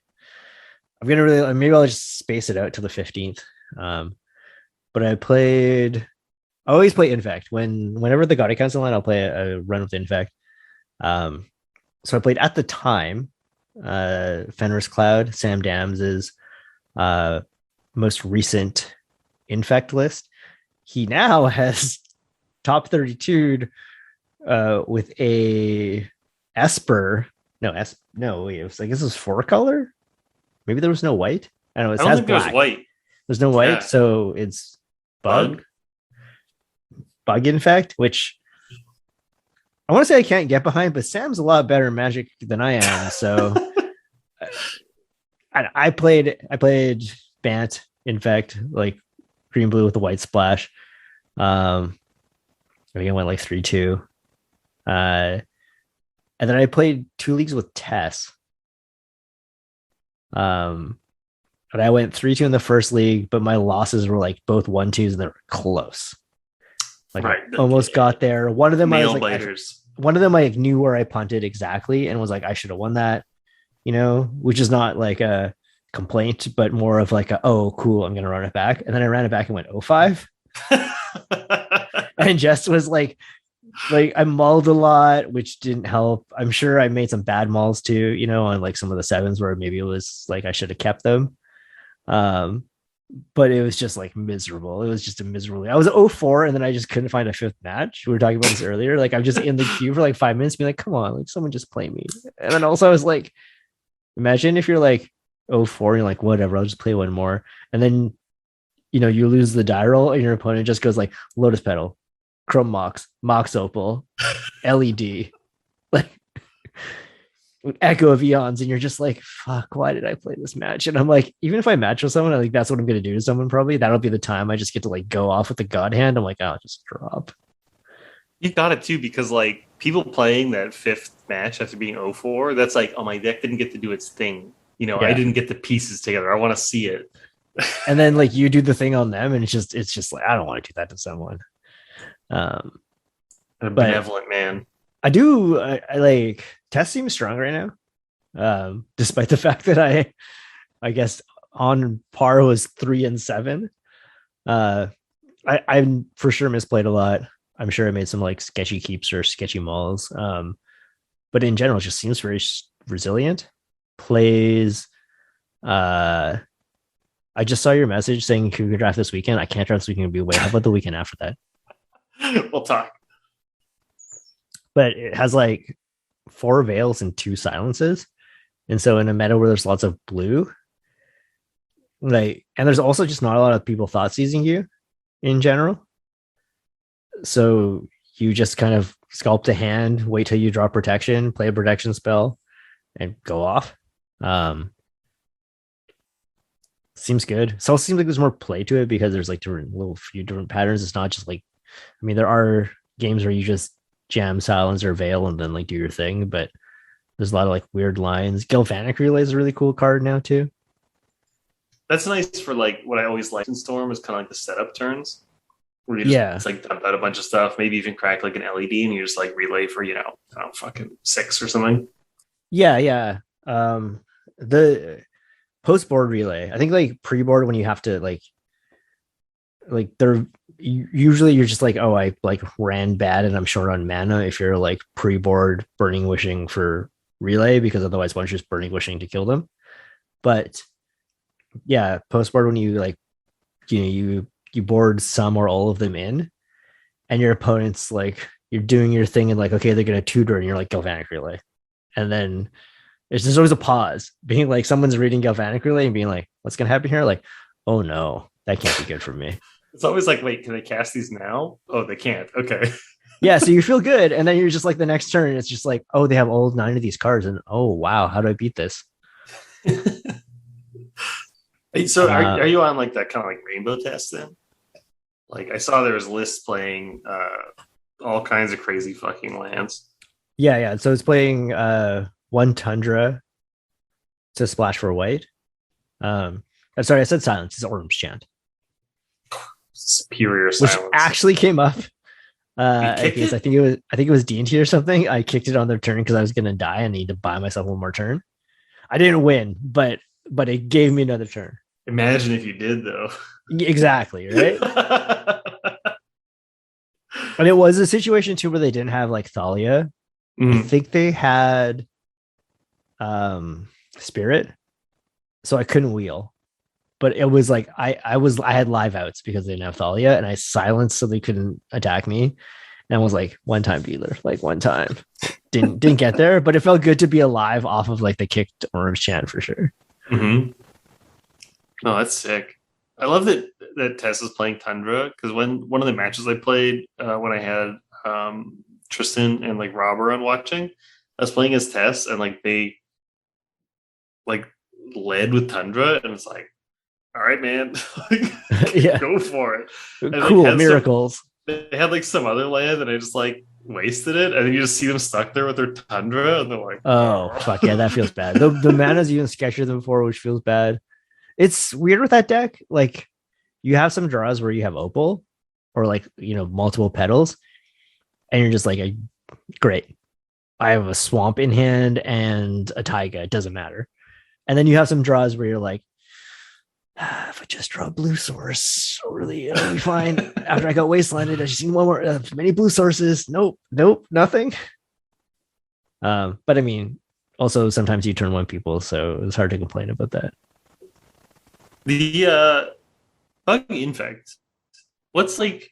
I'm gonna maybe I'll just space it out to the 15th. But I always play Infect. Whenever the God Council line, I'll play a run with Infect. So I played at the time Fenris Cloud, Sam Dams's most recent Infect list. He now has top 32'd with a Esper. I guess it was 4-color. Maybe there was no white. I don't know. I don't think there was white. There's no white, so it's bug Infect, which I want to say I can't get behind, but Sam's a lot better in Magic than I am. So I played Bant Infect, like green blue with the white splash. I think I went like 3-2. And then I played 2 leagues with Tess. But I went 3-2 in the first league, but my losses were like both 1-2s and they were close. Like I almost got there. One of them I was like, I knew where I punted exactly and was like, I should have won that, which is not like a complaint, but more of like oh cool, I'm gonna run it back. And then I ran it back and went 0-5. And Jess was like I mulled a lot, which didn't help. I'm sure I made some bad mulls too, on like some of the 7s where maybe it was like I should have kept them. But it was just like miserable. It was just a miserable. I was 0-4 and then I just couldn't find a 5th match. We were talking about this earlier. Like I'm just in the queue for like 5 minutes, being like, come on, like someone just play me. And then also I was like, imagine if you're like 0-4, you're like, whatever, I'll just play one more. And then, you lose the die roll and your opponent just goes like Lotus Petal, Chrome Mox Opal, LED, like Echo of Eons, and you're just like, fuck, why did I play this match? And I'm like, even if I match with someone, I think that's what I'm gonna do to someone. Probably that'll be the time I just get to like go off with the God Hand. I'm like, oh, just drop. You got it too, because like people playing that 5th match after being 0-4, that's like, oh, my deck didn't get to do its thing. I didn't get the pieces together. I want to see it. And then like you do the thing on them, and it's just like, I don't want to do that to someone. A benevolent man. I do. I like Tess seems strong right now, despite the fact that I guess on par was 3-7. I'm for sure misplayed a lot. I'm sure I made some like sketchy keeps or sketchy malls. But in general, it just seems very resilient. Plays. I just saw your message saying you could draft this weekend. I can't draft this weekend. It'll be away. How about the weekend after that? We'll talk. But it has like 4 veils and 2 silences. And so in a meta where there's lots of blue, and there's also just not a lot of people thought seizing you in general. So you just kind of sculpt a hand, wait till you draw protection, play a protection spell, and go off. Seems good. So it seems like there's more play to it because there's like few different patterns. It's not just like, there are games where you just jam silence or veil and then like do your thing, but there's a lot of like weird lines. Galvanic Relay is a really cool card now too. That's nice for like what I always liked in Storm is kind of like the setup turns where you just it's like dump out a bunch of stuff, maybe even crack like an LED and you just like relay for, fucking 6 or something. Yeah. The post-board relay, I think like pre-board when you have to like they're usually you're just like, oh, I like ran bad and I'm short on mana if you're like pre-board burning wishing for relay, because otherwise one's just burning wishing to kill them. But yeah, post-board when you like you board some or all of them in and your opponent's like, you're doing your thing and like, okay, they're gonna tutor and you're like Galvanic Relay, and then there's always a pause, being like someone's reading Galvanic Relay and being like, what's gonna happen here? Like, oh no, that can't be good for me. It's always like, wait, can they cast these now? Oh, they can't. Okay. Yeah, so you feel good, and then you're just like the next turn, it's just like, oh, they have all 9 of these cards, and oh wow, how do I beat this? So Uh, are you on like that kind of like rainbow test then? Like I saw there was lists playing all kinds of crazy fucking lands. yeah. So it's playing one Tundra to splash for white. I'm sorry, I said silence. It's Orange Chant, Superior which silence. actually came up. You kicked Because it? I think it was D&T or something. I kicked it on their turn because I was gonna die. I need to buy myself one more turn. I didn't win, but it gave me another turn. Imagine if you did though. Exactly, right? And it was a situation too where they didn't have like Thalia. I Mm. think they had Spirit, so I couldn't wheel. But it was like I had live outs because they didn't have Thalia, and I silenced so they couldn't attack me. And was like one time dealer, like one time. Didn't get there, but it felt good to be alive off of like the kicked Orange Chant for sure. Mm-hmm. No, that's sick. I love that Tess is playing Tundra because when one of the matches I played when I had Tristan and like Robert on watching, I was playing as Tess and like they like led with Tundra and it's like, all right, man, Yeah, go for it. And like cool miracles. they had like some other land and I just like wasted it and then you just see them stuck there with their Tundra and they're like, Oh fuck yeah, that oh. feels bad. The mana's even sketchier than before, which feels bad. It's weird with that deck. Like you have some draws where you have opal or like multiple petals, and you're just like, great. I have a swamp in hand and a taiga. It doesn't matter. And then you have some draws where you're like, if I just draw a blue source, really, it'll be fine. After I got wastelanded, I just need one more. Many blue sources. Nope, nothing. But I mean, also sometimes you turn one people, so it's hard to complain about that. The bug infect. What's like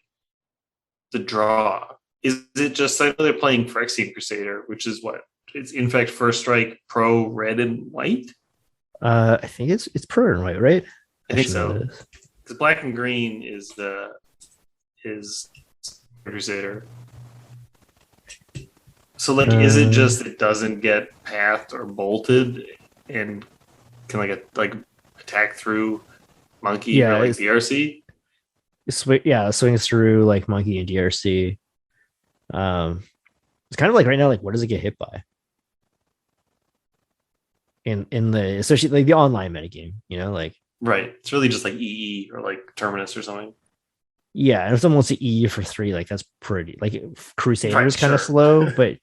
the draw? Is it just like they're playing Phyrexian Crusader, which is what? It's infect first strike pro red and white? I think it's pro and white, right? I think so. Because black and green is Crusader. So like is it just it doesn't get pathed or bolted and can like attack through monkey or like DRC? Swings through like monkey and DRC. It's kind of like right now, like what does it get hit by? In the especially like the online metagame, like right. It's really just like EE or like Terminus or something. Yeah, and if someone wants to E for 3, like that's pretty like Crusader is kind of slow, but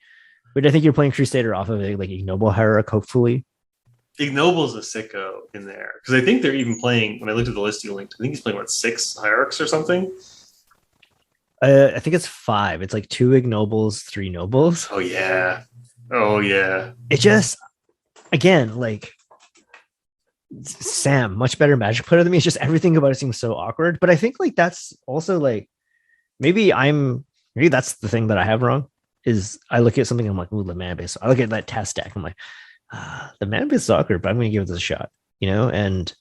I think you're playing Crusader off of like Ignoble Hierarch, hopefully. Ignoble's a sicko in there because I think they're even playing. When I looked at the list you linked, I think he's playing 6 Hierarchs or something. I think it's 5. It's like 2 Ignobles, 3 Nobles. Oh yeah. It just again like Sam, much better Magic player than me. It's just everything about it seems so awkward. But I think like that's also like maybe that's the thing that I have wrong is I look at something, I'm like, ooh, the mana base. I look at that test deck, I'm like, the mana base is awkward, but I'm going to give this a shot, and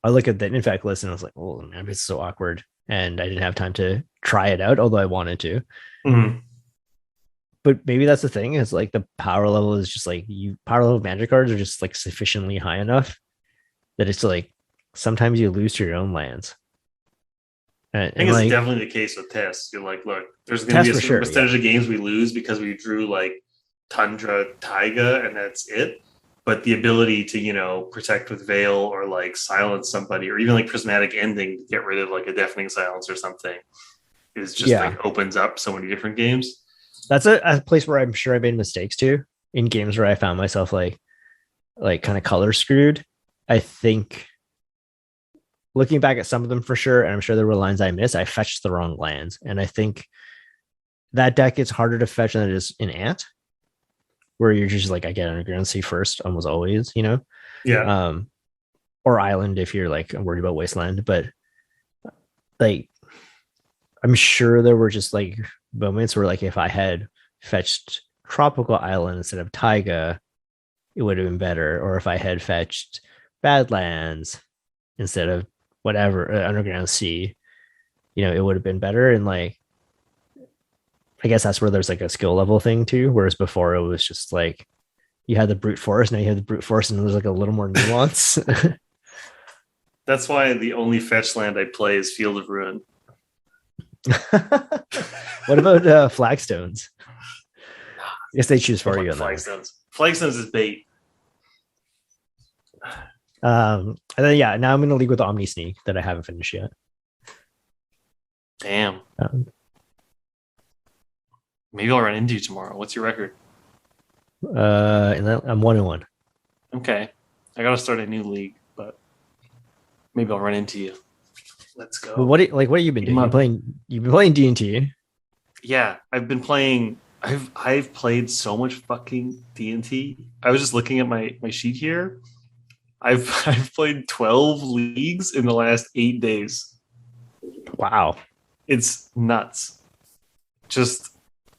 I look at the infect list and I was like, oh, the mana base is so awkward, and I didn't have time to try it out, although I wanted to. Mm-hmm. But maybe that's the thing is like the power level is just like power level Magic cards are just like sufficiently high enough that it's like sometimes you lose to your own lands. I think it's definitely the case with tests. You're like, look, there's going to be a certain percentage of games we lose because we drew like Tundra, Taiga, and that's it. But the ability to, protect with Veil or like silence somebody or even like Prismatic Ending to get rid of like a Deafening Silence or something is just like opens up so many different games. That's a place where I'm sure I made mistakes too in games where I found myself like kind of color screwed. I think looking back at some of them for sure, and I'm sure there were lines I missed, I fetched the wrong lands. And I think that deck is harder to fetch than it is in Ant, where you're just like, I get Underground Sea first almost always, Yeah. Or Island if you're like worried about Wasteland. But like, I'm sure there were just like moments where like if I had fetched Tropical Island instead of Taiga, it would have been better. Or if I had fetched Badlands instead of whatever Underground Sea, it would have been better. And like I guess that's where there's like a skill level thing too. Whereas before it was just like you had the brute force, now you have the brute force, and there's like a little more nuance. That's why the only fetch land I play is Field of Ruin. What about flagstones? I guess they choose for you on that. Flagstones is bait. And then yeah, now I'm in a league with Omni Sneak that I haven't finished yet. Damn. Maybe I'll run into you tomorrow. What's your record? And then I'm 1-1. Okay, I gotta start a new league, but maybe I'll run into you. Let's go. But what have you been doing? You've been playing D&T. Yeah, I've been playing. I've played so much fucking D&T. I was just looking at my sheet here. I've played 12 leagues in the last 8 days. Wow, it's nuts. Just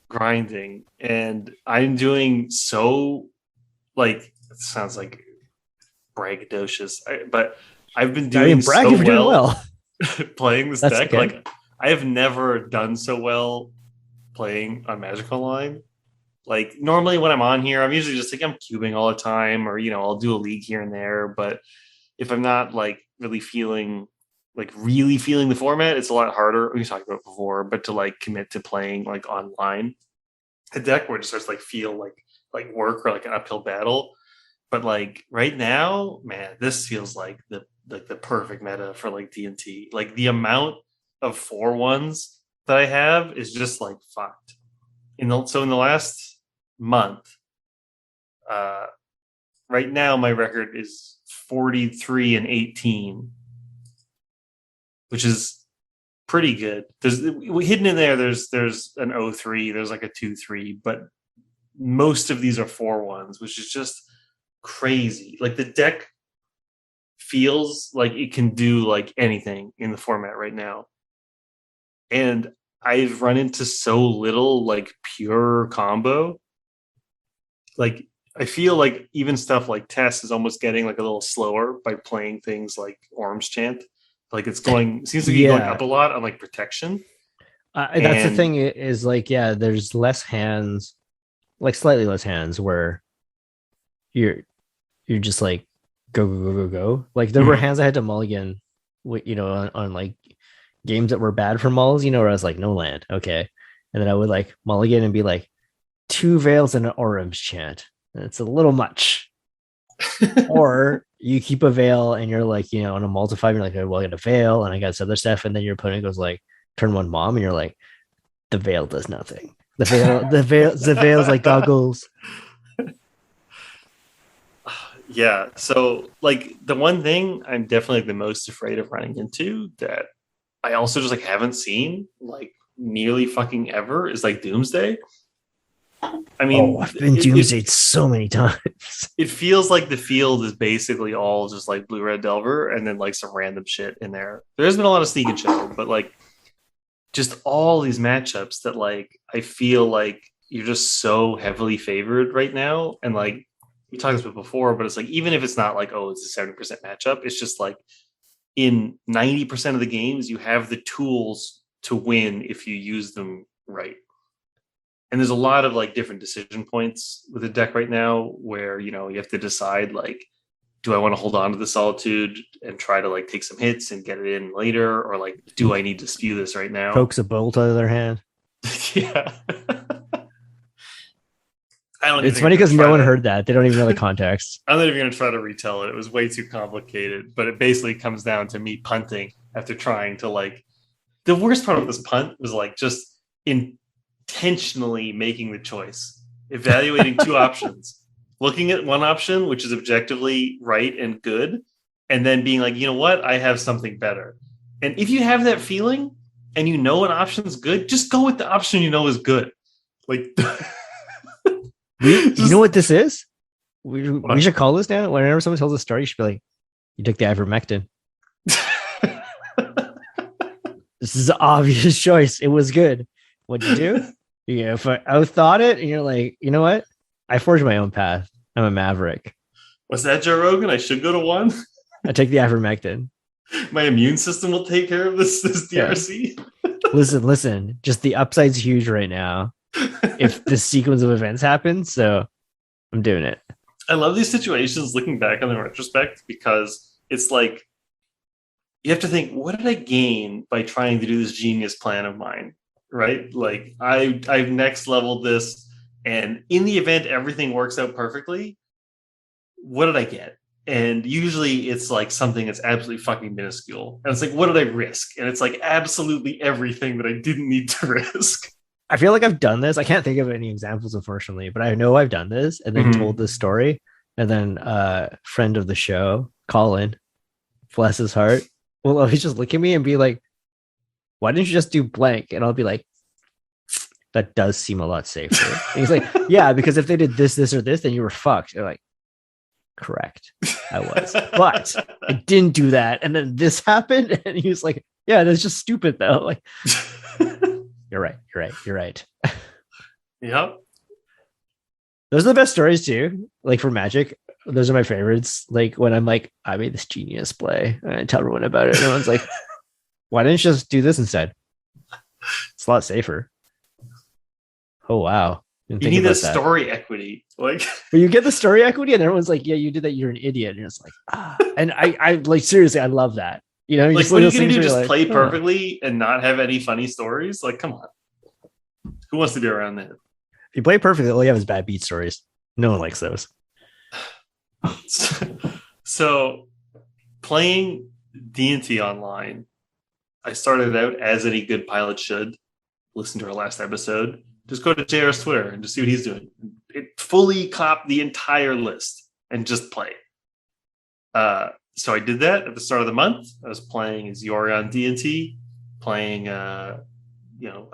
grinding, and I'm doing so, like, it sounds like braggadocious, but I've been doing so well playing this deck. Okay. Like, I have never done so well playing on Magic Online. Like, normally when I'm on here, I'm usually just like, I'm cubing all the time, or, I'll do a league here and there. But if I'm not like really feeling the format, it's a lot harder. We talked about it before, but to like commit to playing like online a deck where it just starts to like feel like work or like an uphill battle. But like right now, man, this feels like the perfect meta for like D&T. Like, the amount of 4-1s that I have is just like fucked. So in the last month, right now my record is 43-18. Which is pretty good. There's hidden in there. There's an 0-3. There's like a 2-3, but most of these are 4-1s, which is just crazy. Like, the deck feels like it can do like anything in the format right now, and I've run into so little like pure combo. Like, I feel like even stuff like Test is almost getting like a little slower by playing things like Orm's Chant. Like, seems to be going up a lot on like protection. That's the thing is like, yeah, there's less hands, like slightly less hands where you're just like go. Like, there were hands I had to mulligan, on like games that were bad for mulls, where I was like, no land, okay, and then I would like mulligan and be like 2 Veils and an Orm's Chant. And it's a little much. Or you keep a Veil and you're like, on a multiply, you're like, well, I got a Veil and I got this other stuff, and then your opponent goes like turn 1 Mom, and you're like, the Veil does nothing. The Veil's like goggles. Yeah. So like, the one thing I'm definitely the most afraid of running into that I also just like haven't seen like nearly fucking ever is like Doomsday. I mean, I've been Doomsday so many times. It feels like the field is basically all just like Blue Red Delver and then like some random shit in there. There's been a lot of Sneak and Show, but like just all these matchups that like I feel like you're just so heavily favored right now. And like we talked about before, but it's like, even if it's not like, oh, it's a 70% matchup, it's just like in 90% of the games you have the tools to win if you use them right. And there's a lot of like different decision points with the deck right now where, you have to decide like, do I want to hold on to the Solitude and try to like take some hits and get it in later? Or like, do I need to spew this right now? Pokes a bolt out of their hand. Yeah. It's funny because no one heard that. They don't even know the context. I'm not even going to try to retell it. It was way too complicated, but it basically comes down to me punting after trying to like, the worst part of this punt was like just intentionally making the choice, evaluating 2 options, looking at one option, which is objectively right and good, and then being like, you know what? I have something better. And if you have that feeling and you know an option's good, just go with the option you know is good. Like, you know what this is? We should call this down. Whenever someone tells a story, you should be like, you took the ivermectin. This is an obvious choice. It was good. What'd you do? Yeah, if I outthought it, and you're like, you know what? I forged my own path. I'm a maverick. Was that Joe Rogan? I should go to 1. I take the ivermectin. My immune system will take care of this DRC. Listen. Just the upside's huge right now. If the sequence of events happens, so I'm doing it. I love these situations looking back on the retrospect because it's like you have to think, what did I gain by trying to do this genius plan of mine? Right? Like I've next leveled this, and in the event everything works out perfectly, what did I get? And usually it's like something that's absolutely fucking minuscule. And it's like, what did I risk? And it's like absolutely everything that I didn't need to risk. I feel like I've done this. I can't think of any examples, unfortunately, but I know I've done this and then told this story. And then friend of the show, Colin, bless his heart, will always just look at me and be like, why didn't you just do blank? And I'll be like, that does seem a lot safer. And he's like, yeah, because if they did this, or this, then you were fucked. They're like, correct. I was. But I didn't do that. And then this happened. And he was like, yeah, that's just stupid though. Like, You're right. Yep. Those are the best stories too. Like for Magic, those are my favorites. Like when I'm like, I made this genius play and I tell everyone about it. And everyone's like, why didn't you just do this instead? It's a lot safer. Oh, wow. You need the story equity. Like, but you get the story equity and everyone's like, yeah, you did that. You're an idiot. And it's like, and I like, seriously, I love that. You know, like, what are you going to do? Just like, play perfectly and not have any funny stories? Like, come on. Who wants to be around that? If you play perfectly, all you have is bad beat stories. No one likes those. So, playing D&T online, I started out as any good pilot should. Listen to our last episode. Just go to JR's Twitter and just see what he's doing. It fully cop the entire list and just play. So I did that at the start of the month. I was playing as Yorion D&T, playing a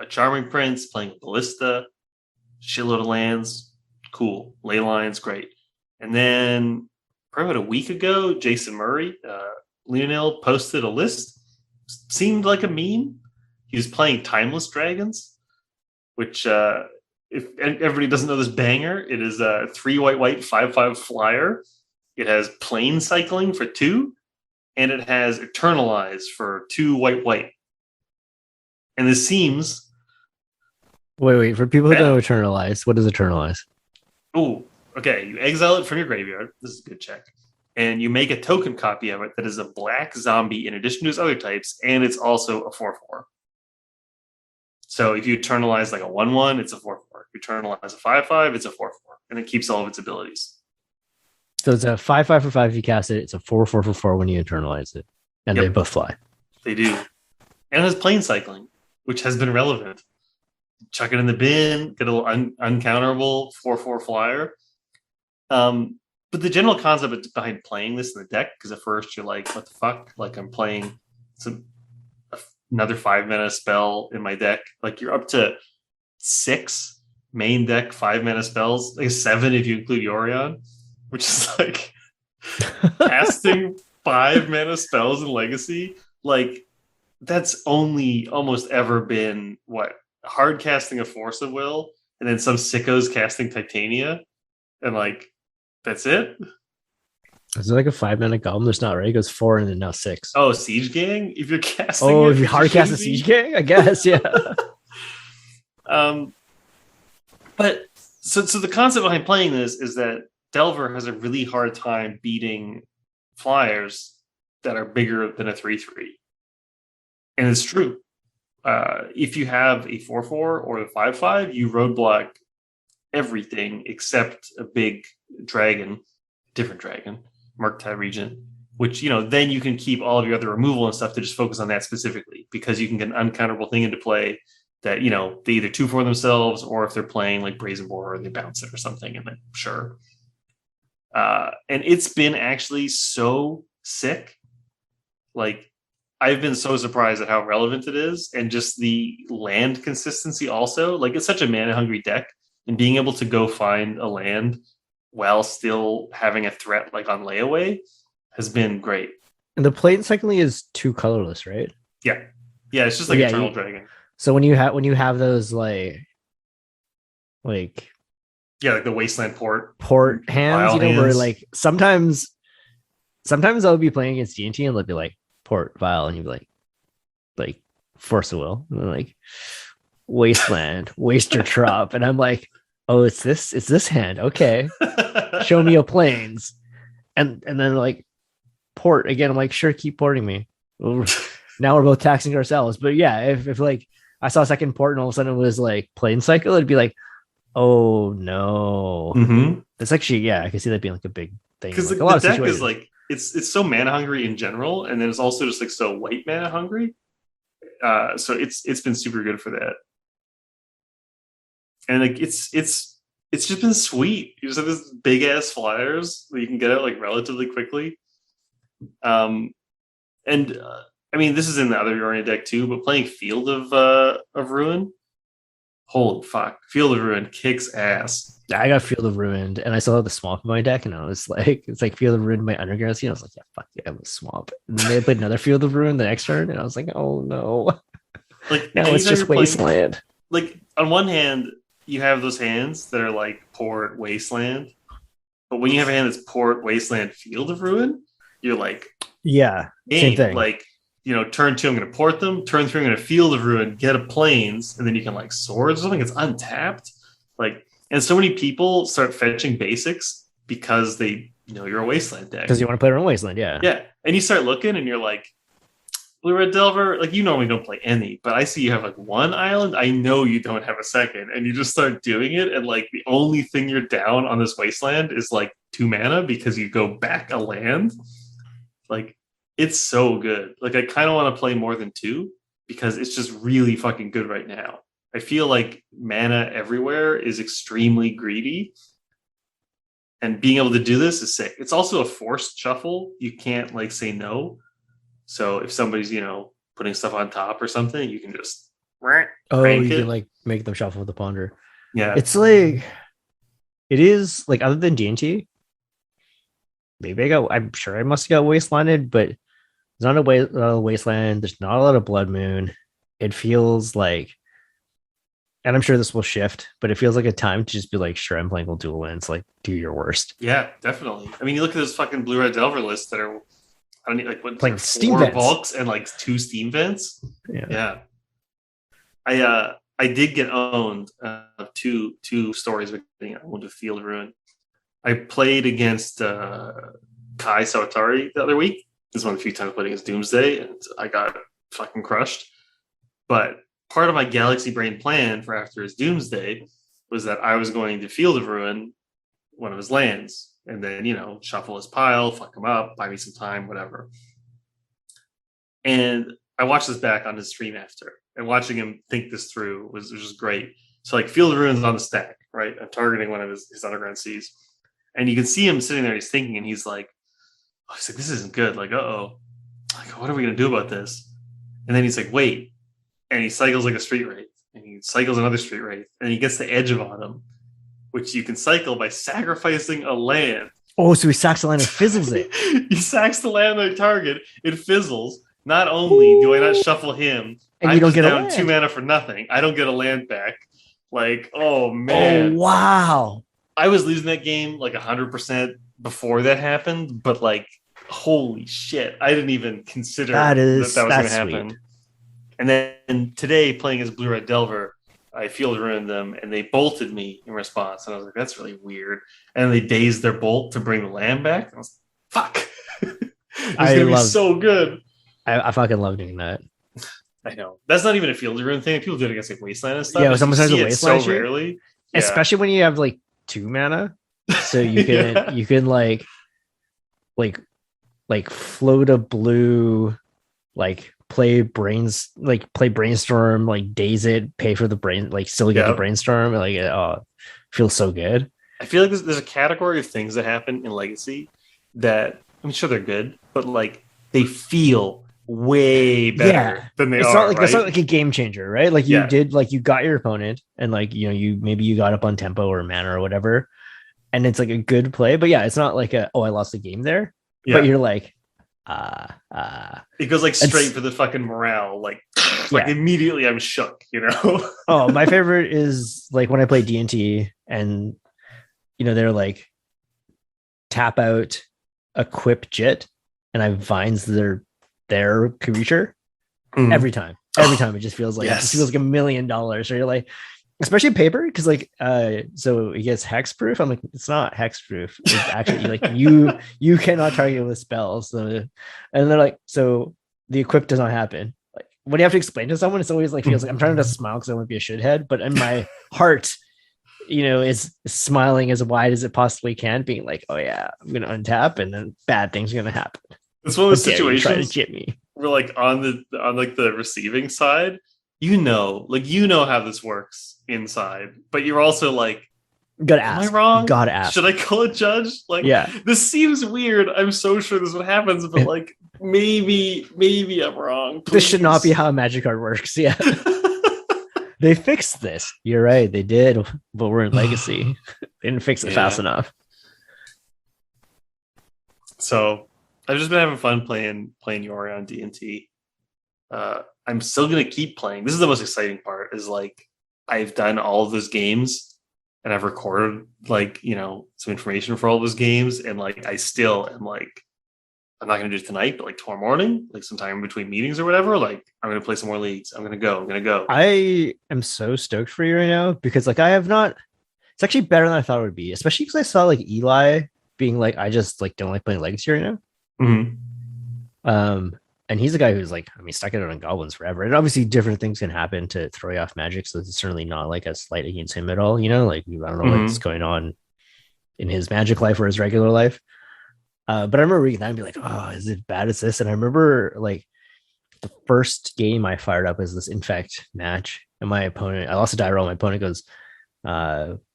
Charming Prince, playing Ballista, shitload of lands, cool. Ley lines, great. And then probably about a week ago, Jason Murray, Leonel posted a list. Seemed like a meme. He was playing Timeless Dragons, which if everybody doesn't know this banger, it is a 3 white 5/5 flyer. It has plane cycling for 2, and it has Eternalize for 2 white. And this seems... Wait. For people who don't know Eternalize, what is Eternalize? Oh, okay. You exile it from your graveyard. This is a good check. And you make a token copy of it that is a black zombie in addition to its other types, and it's also a 4/4. So if you Eternalize like a 1/1, it's a 4/4. If you Eternalize a 5/5, it's a 4/4. And it keeps all of its abilities. So it's a 5/5 for 5 if you cast it. It's a 4/4 for 4 when you Internalize it. And they both fly. They do. And it has plane cycling, which has been relevant. Chuck it in the bin, get a little uncounterable 4/4 flyer. But the general concept behind playing this in the deck, because at first you're like, what the fuck? Like I'm playing another 5-mana spell in my deck. Like you're up to 6 main deck 5-mana spells, like 7 if you include Yorion, which is like casting 5-mana spells in Legacy. Like that's only almost ever been hard casting a Force of Will, and then some sickos casting Titania, and like that's it. Is it like a 5-mana golem? There's not, right? It goes 4 and then now 6. Oh, Siege Gang? If you're casting if you hard cast a Siege Gang? I guess, yeah. But so the concept behind playing this is that Delver has a really hard time beating flyers that are bigger than a 3/3. And it's true. If you have a 4/4 or a 5/5, you roadblock everything except a big dragon, different dragon, Murktide Regent, which, then you can keep all of your other removal and stuff to just focus on that specifically, because you can get an uncounterable thing into play that, they either 2/4 themselves, or if they're playing like Brazen Boar, they bounce it or something, and then sure. And it's been actually so sick. Like, I've been so surprised at how relevant it is, and just the land consistency also. Like, it's such a mana-hungry deck, and being able to go find a land while still having a threat like on layaway has been great. And the plane cycling is 2 colorless, right? Yeah. Yeah, it's just like Eternal Dragon. So when you have those like like the Wasteland port hands, where like sometimes I'll be playing against D&T and they'll be like port vial, and you'd be like Force of Will. And they're like, Wasteland, Waster Trop. And I'm like, oh, it's this hand. Okay. Show me a planes. And then like port again. I'm like, sure, keep porting me. Now we're both taxing ourselves. But yeah, if like I saw a second port and all of a sudden it was like plane cycle, it'd be like, oh no. Mm-hmm. It's actually, yeah, I can see that being like a big thing. Because like, the deck is like it's so mana hungry in general, and then it's also just like so white mana hungry. So it's been super good for that. And like it's just been sweet. You just have this big ass flyers that you can get out like relatively quickly. I mean, this is in the other Yornia deck too, but playing Field of Ruin, holy fuck, Field of Ruin kicks ass. I got Field of Ruined, and I still have the swamp in my deck, and I was like, it's like Field of Ruined my underground scene. I was like, yeah, fuck yeah, I have a swamp. And then they played another Field of Ruin the next turn, and I was like, oh no. Like now it's just Wasteland. Like on one hand, you have those hands that are like Port Wasteland, but when you have a hand that's Port Wasteland Field of Ruin, you're like, yeah, same thing. Like, you know, turn 2, I'm going to port them. Turn 3, I'm going to Field of Ruin, get a planes, and then you can like swords or something. It's untapped. Like, and so many people start fetching basics because they know you're a Wasteland deck. Because you want to play your own Wasteland, yeah. Yeah, and you start looking, and you're like, Blue Red Delver, like you normally don't play any, but I see you have like one island. I know you don't have a second, and you just start doing it, and like the only thing you're down on this Wasteland is like 2 mana because you go back a land. Like, it's so good. Like, I kind of want to play more than 2 because it's just really fucking good right now. I feel like mana everywhere is extremely greedy, and being able to do this is sick. It's also a forced shuffle. You can't like say no. So if somebody's, you know, putting stuff on top or something, you can just can like make them shuffle with the ponder. Yeah, it's like it is like other than D&T. Maybe I'm sure I must have got wastelanded, but there's not a wasteland. There's not a lot of blood moon. It feels like, and I'm sure this will shift, but it feels like a time to just be like, sure, I'm playing with dual lands. Like, do your worst. Yeah, definitely. I mean, you look at those fucking Blue Red Delver lists that are, I don't need like what, playing Steam Vents. Bulks and like 2 Steam Vents. Yeah. I did get owned two stories with I went to Field of Ruin. I played against Kai Sawatari the other week. This is one of the few times I played against Doomsday, and I got fucking crushed. But part of my Galaxy Brain plan for after his Doomsday was that I was going to Field of Ruin one of his lands, and then, you know, shuffle his pile, fuck him up, buy me some time, whatever. And I watched this back on his stream after, and watching him think this through was just great. So like Field of Ruin's on the stack, right? I'm targeting one of his underground seas. And you can see him sitting there, he's thinking, and he's like, this isn't good. Like, like, what are we going to do about this? And then he's like, wait. And he cycles like a Street Wraith, and he cycles another Street Wraith, and he gets the Edge of Autumn, which you can cycle by sacrificing a land. Oh, so he sacks the land and fizzles it. He sacks the land on the target, it fizzles. Not only do I not shuffle him, and I'm you don't just get down 2 mana for nothing. I don't get a land back. Like, oh man. Oh, wow. I was losing that game like 100% before that happened, but like, holy shit, I didn't even consider that was going to happen. Sweet. And then today, playing as Blue Red Delver, I Field Ruined them, and they bolted me in response. And I was like, that's really weird. And they dazed their bolt to bring the land back. And I was like, fuck. It's going to be so good. I fucking love doing that. I know. That's not even a Field Ruin thing. People do it against like Wasteland and stuff. Yeah, sometimes a Wasteland so rarely. Yeah. Especially when you have like 2 mana. So you can you can like float a blue, like play brainstorm, like daze it, pay for the brain, like still get the brainstorm, like feels so good. I feel like there's a category of things that happen in Legacy that I'm sure they're good, but like they feel way better than they are. It's not like a game changer, right? Like you did, like you got your opponent, and like, you know, you got up on tempo or mana or whatever, and it's like a good play. But yeah, it's not like I lost the game there. Yeah. But you're like, it goes like straight for the fucking morale. Like immediately I'm shook, you know. Oh, my favorite is like when I play D&T, and you know, they're like tap out, equip Jit, and I vines their creature every time. Every time it just feels like Yes. it feels like $1 million. Or you're like, especially paper, because like so it gets hex proof. I'm like, it's not hex proof. It's actually like you cannot target with spells. So, and they're like, so the equip does not happen. Like when you have to explain to someone, it's always like feels like I'm trying to smile because I want to be a shithead, but in my heart, is smiling as wide as it possibly can, being like, oh yeah, I'm gonna untap and then bad things are gonna happen. It's one of those Try to situations chip me. where like on the receiving side, how this works inside, but you're also like, Gotta am ask. I wrong? Gotta ask. Should I call a judge? Like, Yeah. this seems weird. I'm so sure this is what happens, but like maybe I'm wrong. This should not be Please. how a magic card works. Yeah. They fixed this. You're right. They did, but we're in legacy. They didn't fix it fast enough. So I've just been having fun playing Yori on D&T. I'm still gonna keep playing. This is the most exciting part. Is like I've done all of those games, and I've recorded some information for all those games, and like I still am like, I'm not gonna do it tonight, but like tomorrow morning, like sometime in between meetings or whatever, like I'm gonna play some more leagues. I'm gonna go. I am so stoked for you right now because like I have not. It's actually better than I thought it would be, especially because I saw like Eli being like, I just like don't like playing legacy right now. Mm-hmm. And he's a guy who's like, I mean, stuck it out on goblins forever. And obviously different things can happen to throw you off magic. So it's certainly not like a slight against him at all. Like I don't know what's going on in his magic life or his regular life. But I remember reading that and be like, oh, is it bad as this? And I remember like the first game I fired up is this infect match. And my opponent, I lost a die roll. My opponent goes,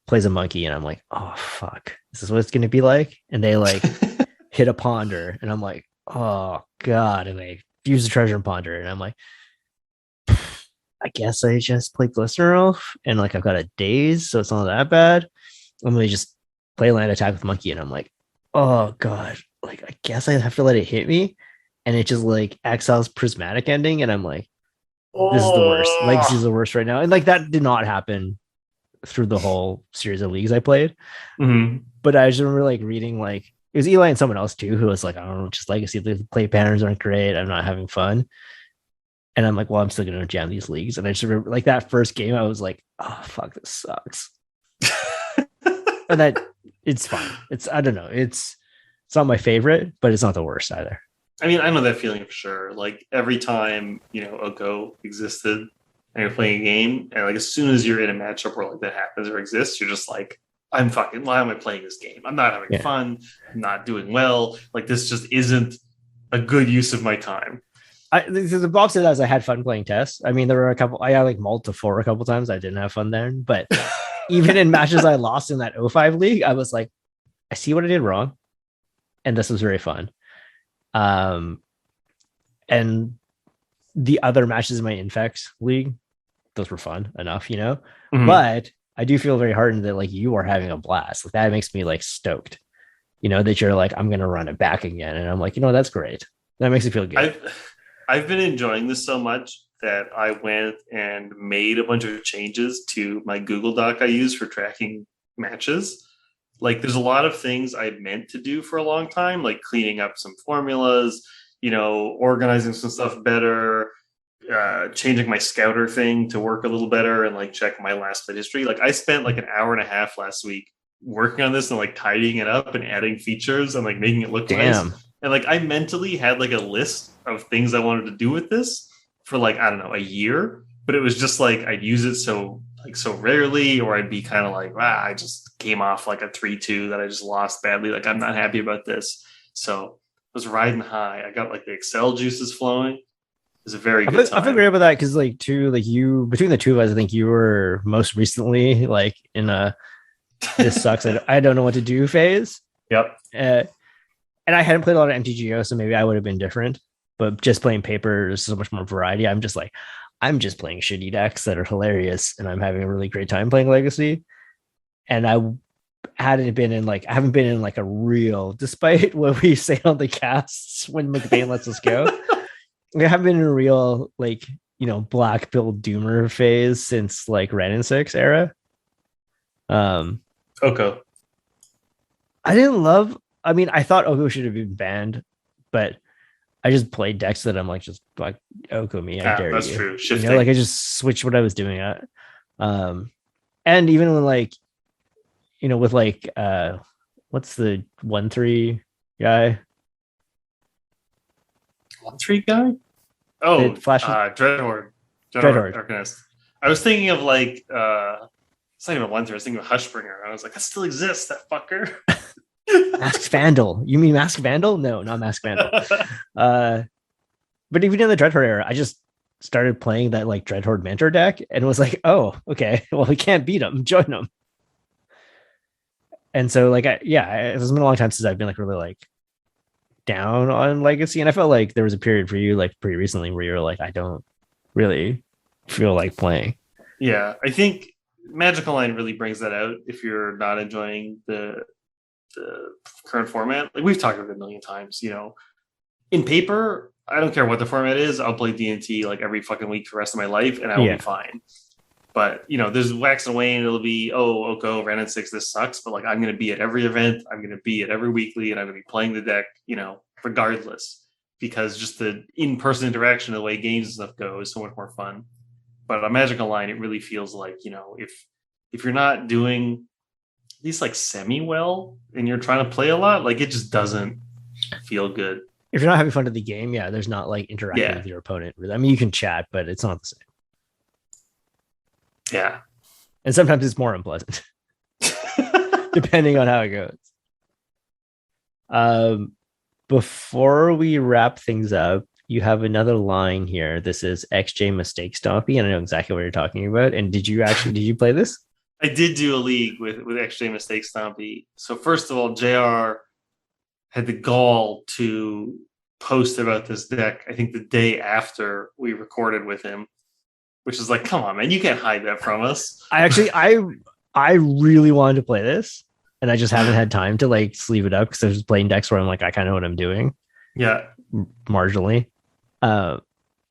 plays a monkey. And I'm like, oh, fuck. This is what it's going to be like. And they like hit a ponder. And I'm like, oh, God. And they fuse the treasure and ponder. And I'm like, I guess I just play Glistener Elf. And like, I've got a daze. So it's not that bad. I'm going to just play land attack with monkey. And I'm like, oh, God. Like, I guess I have to let it hit me. And it just like exiles prismatic ending. And I'm like, this is the worst. Legacy is the worst right now. And like, that did not happen through the whole series of leagues I played. Mm-hmm. But I just remember like reading like it was Eli and someone else too who was like, I don't know, just legacy, the play patterns aren't great. I'm not having fun. And I'm like, well, I'm still gonna jam these leagues. And I just remember like that first game, I was like, oh fuck, this sucks. And that it's fine. It's I don't know, it's not my favorite, but it's not the worst either. I mean, I know that feeling for sure. Like every time, Oko existed and you're playing a game, and like as soon as you're in a matchup where like that happens or exists, you're just like, why am I playing this game? I'm not having fun. I'm not doing well. Like this just isn't a good use of my time. The Bob said as I had fun playing tests. I mean, there were a couple, I had like multi 4 a couple times. I didn't have fun there, but even in matches I lost in that 05 league, I was like, I see what I did wrong. And this was very fun. And the other matches in my Infect league, those were fun enough, Mm-hmm. But I do feel very heartened that like you are having a blast. Like that makes me like stoked, that you're like, I'm going to run it back again. And I'm like, that's great. That makes me feel good. I've been enjoying this so much that I went and made a bunch of changes to my Google Doc I use for tracking matches. Like there's a lot of things I meant to do for a long time, like cleaning up some formulas, organizing some stuff better, changing my scouter thing to work a little better and like check my last play history. Like I spent like an hour and a half last week working on this and like tidying it up and adding features and like making it look nice. And like I mentally had like a list of things I wanted to do with this for like, I don't know, a year, but it was just like I'd use it so rarely, or I'd be kind of like, I just came off like a 3-2 that I just lost badly. Like I'm not happy about this. So I was riding high. I got like the Excel juices flowing. It was a very good time. I feel great about that because like too, like you between the two of us, I think you were most recently like in a this sucks. I don't know what to do phase. Yep. And I hadn't played a lot of MTGO, so maybe I would have been different. But just playing paper, there's so much more variety. I'm just playing shitty decks that are hilarious, and I'm having a really great time playing Legacy. And I haven't been in like a real, despite what we say on the casts when McBain lets us go. I haven't been in a real like black pill doomer phase since like Ren and 6 era. Oko. I didn't love. I mean, I thought Oko should have been banned, but I just played decks that I'm like just like Okami, I dare That's you. true. You know, like I just switched what I was doing at. And even when like, you know, with like what's the 1-3 guy? 1-3 guy? Oh, That flashes Dreadhorde. Dreadhorde. Arcanist. I was thinking of like it's not even a 1-3, I was thinking of Hushbringer. I was like, that still exists, that fucker. Mask Vandal. You mean Mask Vandal? No, not Mask Vandal. But even in the Dreadhorde era, I just started playing that like Dreadhorde Mentor deck and was like, oh, okay, well, we can't beat him. Join him. And so, like, it's been a long time since I've been like really like down on Legacy, and I felt like there was a period for you like pretty recently where you were like, I don't really feel like playing. Yeah, I think Magic Online really brings that out if you're not enjoying the current format. Like we've talked about it a million times, you know. In paper, I don't care what the format is. I'll play D&T like every fucking week for the rest of my life, and I will be fine. But you know, there's wax and wane. It'll be Oko, Ran 6. This sucks, but like I'm going to be at every event. I'm going to be at every weekly, and I'm going to be playing the deck, you know, regardless, because just the in-person interaction, the way games and stuff go, is so much more fun. But on Magic Online, it really feels like, you know, if you're not doing at least like semi well and you're trying to play a lot, like it just doesn't feel good. If you're not having fun at the game, there's not like interacting with your opponent. I mean, you can chat, but it's not the same. Yeah. And sometimes it's more unpleasant, depending on how it goes. Before we wrap things up, you have another line here. This is XJ Mistake Stompy, and I know exactly what you're talking about. And did you play this? I did do a league with XJ Mistake Stompy. So first of all, JR had the gall to post about this deck, I think the day after we recorded with him, which is like, come on, man, you can't hide that from us. I really wanted to play this, and I just haven't had time to like sleeve it up because I was playing decks where I'm like, I kind of know what I'm doing. Yeah. Marginally.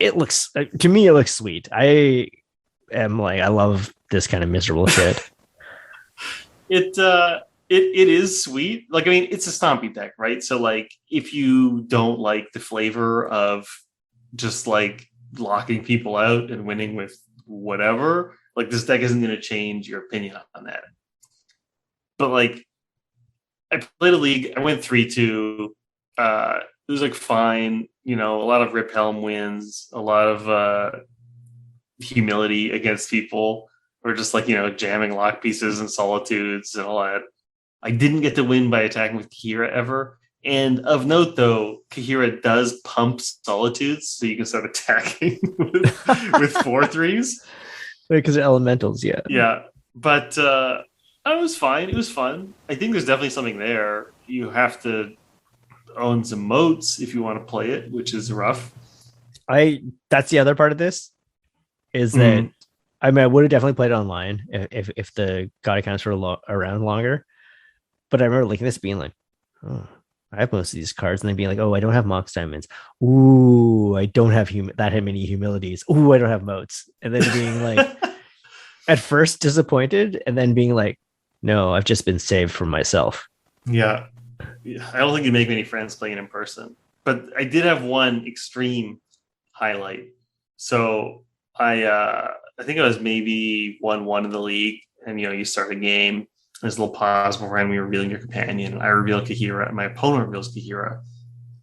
It looks, to me, it looks sweet. I am like, I love this kind of miserable shit. It is sweet. Like, I mean, it's a stompy deck, right? So like, if you don't like the flavor of just like locking people out and winning with whatever, like this deck isn't going to change your opinion on that. But like, I played a league. I went 3-2. It was like fine, you know, a lot of Rip Helm wins, a lot of humility against people, or just like, you know, jamming lock pieces and solitudes and all that. I didn't get to win by attacking with Kahira ever. And of note, though, Kahira does pump solitudes, so you can start attacking with 4-3s. Because they're elementals, yeah. Yeah, but it was fine. It was fun. I think there's definitely something there. You have to own some moats if you want to play it, which is rough. That's the other part of this, is that I mean, I would have definitely played it online if the god accounts were around longer. But I remember looking at this being like, oh, I have most of these cards, and then being like, oh, I don't have Mox Diamonds. Ooh, I don't have that many humilities. Ooh, I don't have moats. And then being like, at first disappointed, and then being like, no, I've just been saved from myself. Yeah. I don't think you make many friends playing in person. But I did have one extreme highlight. So I think I was maybe 1-1 in the league, and you know, you start a game. There's a little pause beforehand when you're revealing your companion. I reveal Kahira, and my opponent reveals Kahira.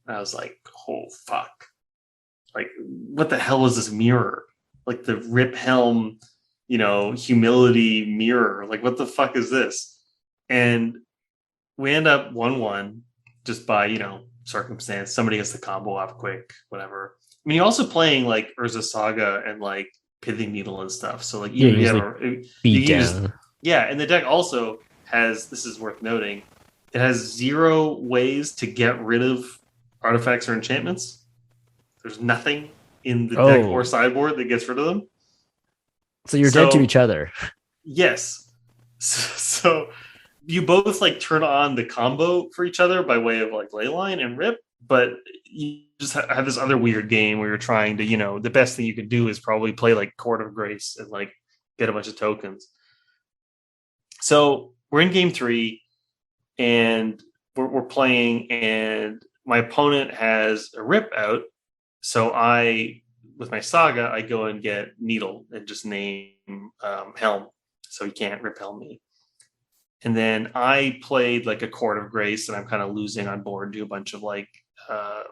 And I was like, oh, fuck. Like, what the hell is this mirror? Like the Rip Helm, you know, humility mirror. Like, what the fuck is this? And we end up 1-1 just by, you know, circumstance. Somebody gets the combo off quick, whatever. I mean, you're also playing like Urza Saga and like Pithing Needle and stuff. So, like, beat down. Yeah, and the deck also has, this is worth noting, it has 0 ways to get rid of artifacts or enchantments. There's nothing in the deck or sideboard that gets rid of them. So you're dead to each other. Yes. So you both like turn on the combo for each other by way of like Leyline and Rip, but you just have this other weird game where you're trying to, you know, the best thing you can do is probably play like Court of Grace and like get a bunch of tokens. So we're in game 3 and we're playing, and my opponent has a rip out, so with my saga, I go and get Needle and just name Helm, so he can't rip Helm me. And then I played like a Court of Grace, and I'm kind of losing on board to a bunch of like I'm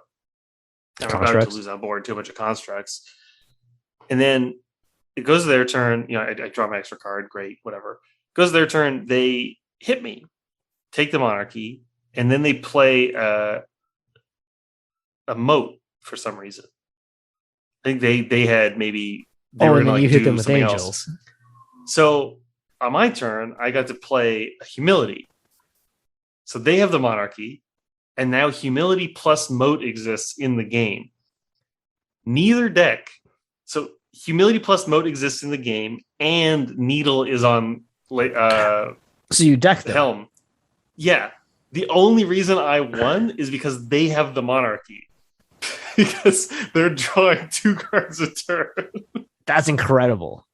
about to lose on board to a bunch of constructs. And then it goes to their turn. I draw my extra card. Great, whatever. Goes to their turn. They hit me, take the Monarchy, and then they play a moat for some reason. I think they had maybe they were going to like, hit them with angels. Else. So on my turn, I got to play a Humility. So they have the Monarchy, and now Humility plus Moat exists in the game. Neither deck. So Humility plus Moat exists in the game, and Needle is on. So you deck the Helm. Yeah. The only reason I won is because they have the Monarchy. Because they're drawing 2 cards a turn. That's incredible.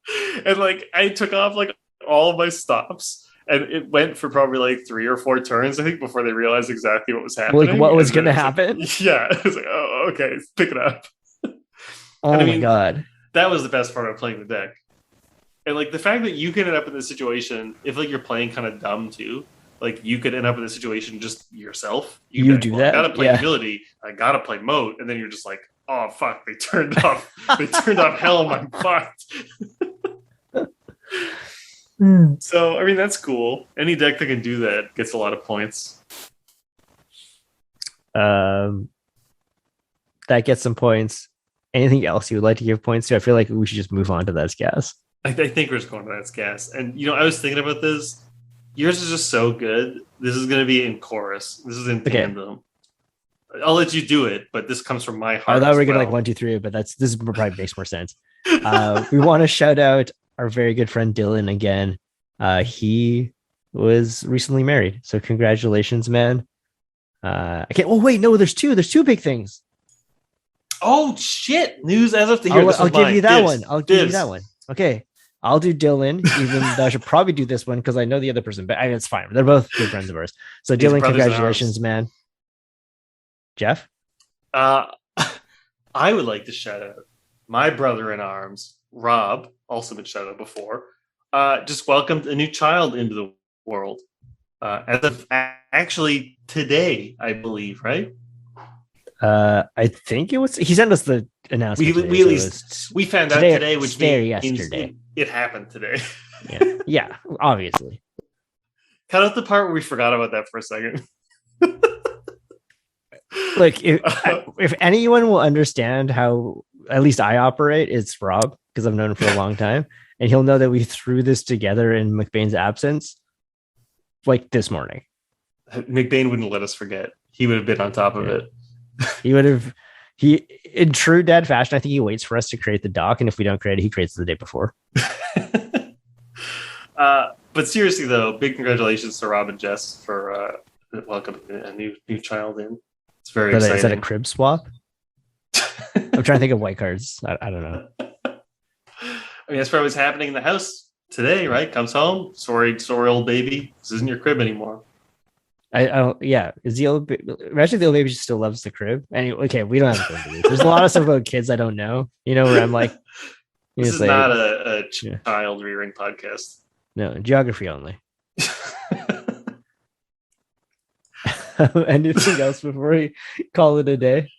And like I took off like all of my stops, and it went for probably like 3 or 4 turns, I think, before they realized exactly what was happening. Like what was going to happen? Like, yeah, it was like, oh, okay, pick it up. Oh my god, that was the best part of playing the deck. And like the fact that you can end up in this situation, if like you're playing kind of dumb too. Like you could end up in this situation just yourself. You do that. I gotta play Humility. I gotta play Moat, and then you're just like, oh fuck! They turned off. They turned off Helm. I'm fucked. So I mean that's cool. Any deck that can do that gets a lot of points. That gets some points. Anything else you would like to give points to? I feel like we should just move on to That's Gas. I think we're just going to That's Gas. And I was thinking about this. Yours is just so good. This is going to be in chorus. This is in tandem. I'll let you do it, but this comes from my heart. I thought we were going to like 1, 2, 3, but this probably makes more sense. We want to shout out our very good friend Dylan again. He was recently married, so congratulations, man. I can't. Oh wait, no, there's two big things. Oh shit! News as of the year. I'll give you that one. I'll give you that one. Okay. I'll do Dylan, even though I should probably do this one because I know the other person, but it's fine. They're both good friends of ours. So Dylan, congratulations, man. Jeff? I would like to shout out my brother in arms, Rob, also been shouted out before, just welcomed a new child into the world. As of actually today, I believe, right? I think it was. He sent us the announcement. We found out today, which means yesterday. It happened today. Yeah, obviously. Cut out the part where we forgot about that for a second. Look, if anyone will understand how at least I operate, it's Rob, because I've known him for a long time, and he'll know that we threw this together in McBain's absence, like this morning. McBain wouldn't let us forget. He would have been on top of it. He would have. He, in true dad fashion, I think he waits for us to create the doc, and if we don't create it, he creates it the day before. But seriously, though, big congratulations to Rob and Jess for welcoming a new child in. It's very exciting. Is that a crib swap? I'm trying to think of white cards. I don't know. I mean, that's probably what's happening in the house today, right? Comes home, sorry, old baby. This isn't your crib anymore. I don't. Yeah, is the old? Imagine the old baby still loves the crib. Anyway, okay, we don't have to. There's a lot of stuff about kids I don't know. Where I'm like, this is not a child rearing podcast. No, geography only. Anything else before we call it a day?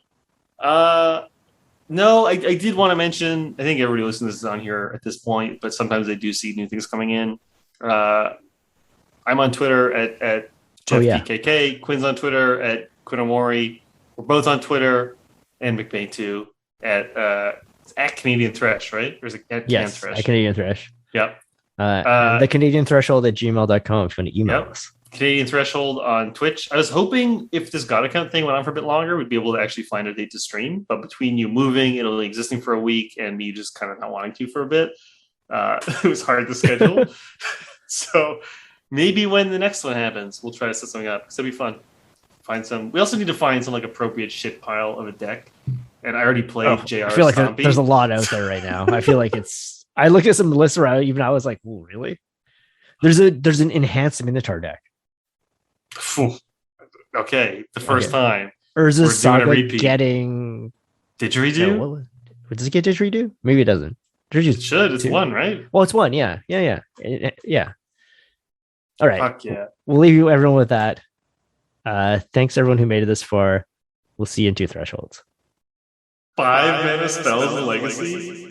No, I did want to mention. I think everybody listening to this is on here at this point, but sometimes they do see new things coming in. I'm on Twitter at Jeff DKK. Quinn's on Twitter at Quinnomori. We're both on Twitter, and McBain too at Canadian Thresh, right? Or is it at yes, Thresh? At Canadian Thresh. Yep. The Canadian Threshold at gmail.com if you want to email us. Canadian Threshold on Twitch. I was hoping if this God account thing went on for a bit longer, we'd be able to actually find a date to stream. But between you moving, it only existing for a week, and me just kind of not wanting to for a bit, it was hard to schedule. So maybe when the next one happens, we'll try to set something up because it'll be fun. We also need to find some like appropriate shit pile of a deck. And I already played JR. I feel like there's a lot out there right now. I feel like I looked at some lists around. Even I was like, "Oh, really?" There's an enhanced Minotaur deck. Okay, the first time. Urza's We're doing a Saga repeat. getting Didgeridoo? what does it get didgeridoo? Maybe it doesn't. It should. It's two? one, right? Well, it's one. Yeah. Yeah. All right. Fuck yeah. We'll leave you everyone with that. Thanks everyone who made it this far. We'll see you in 2 thresholds. 5 mana spells and legacy.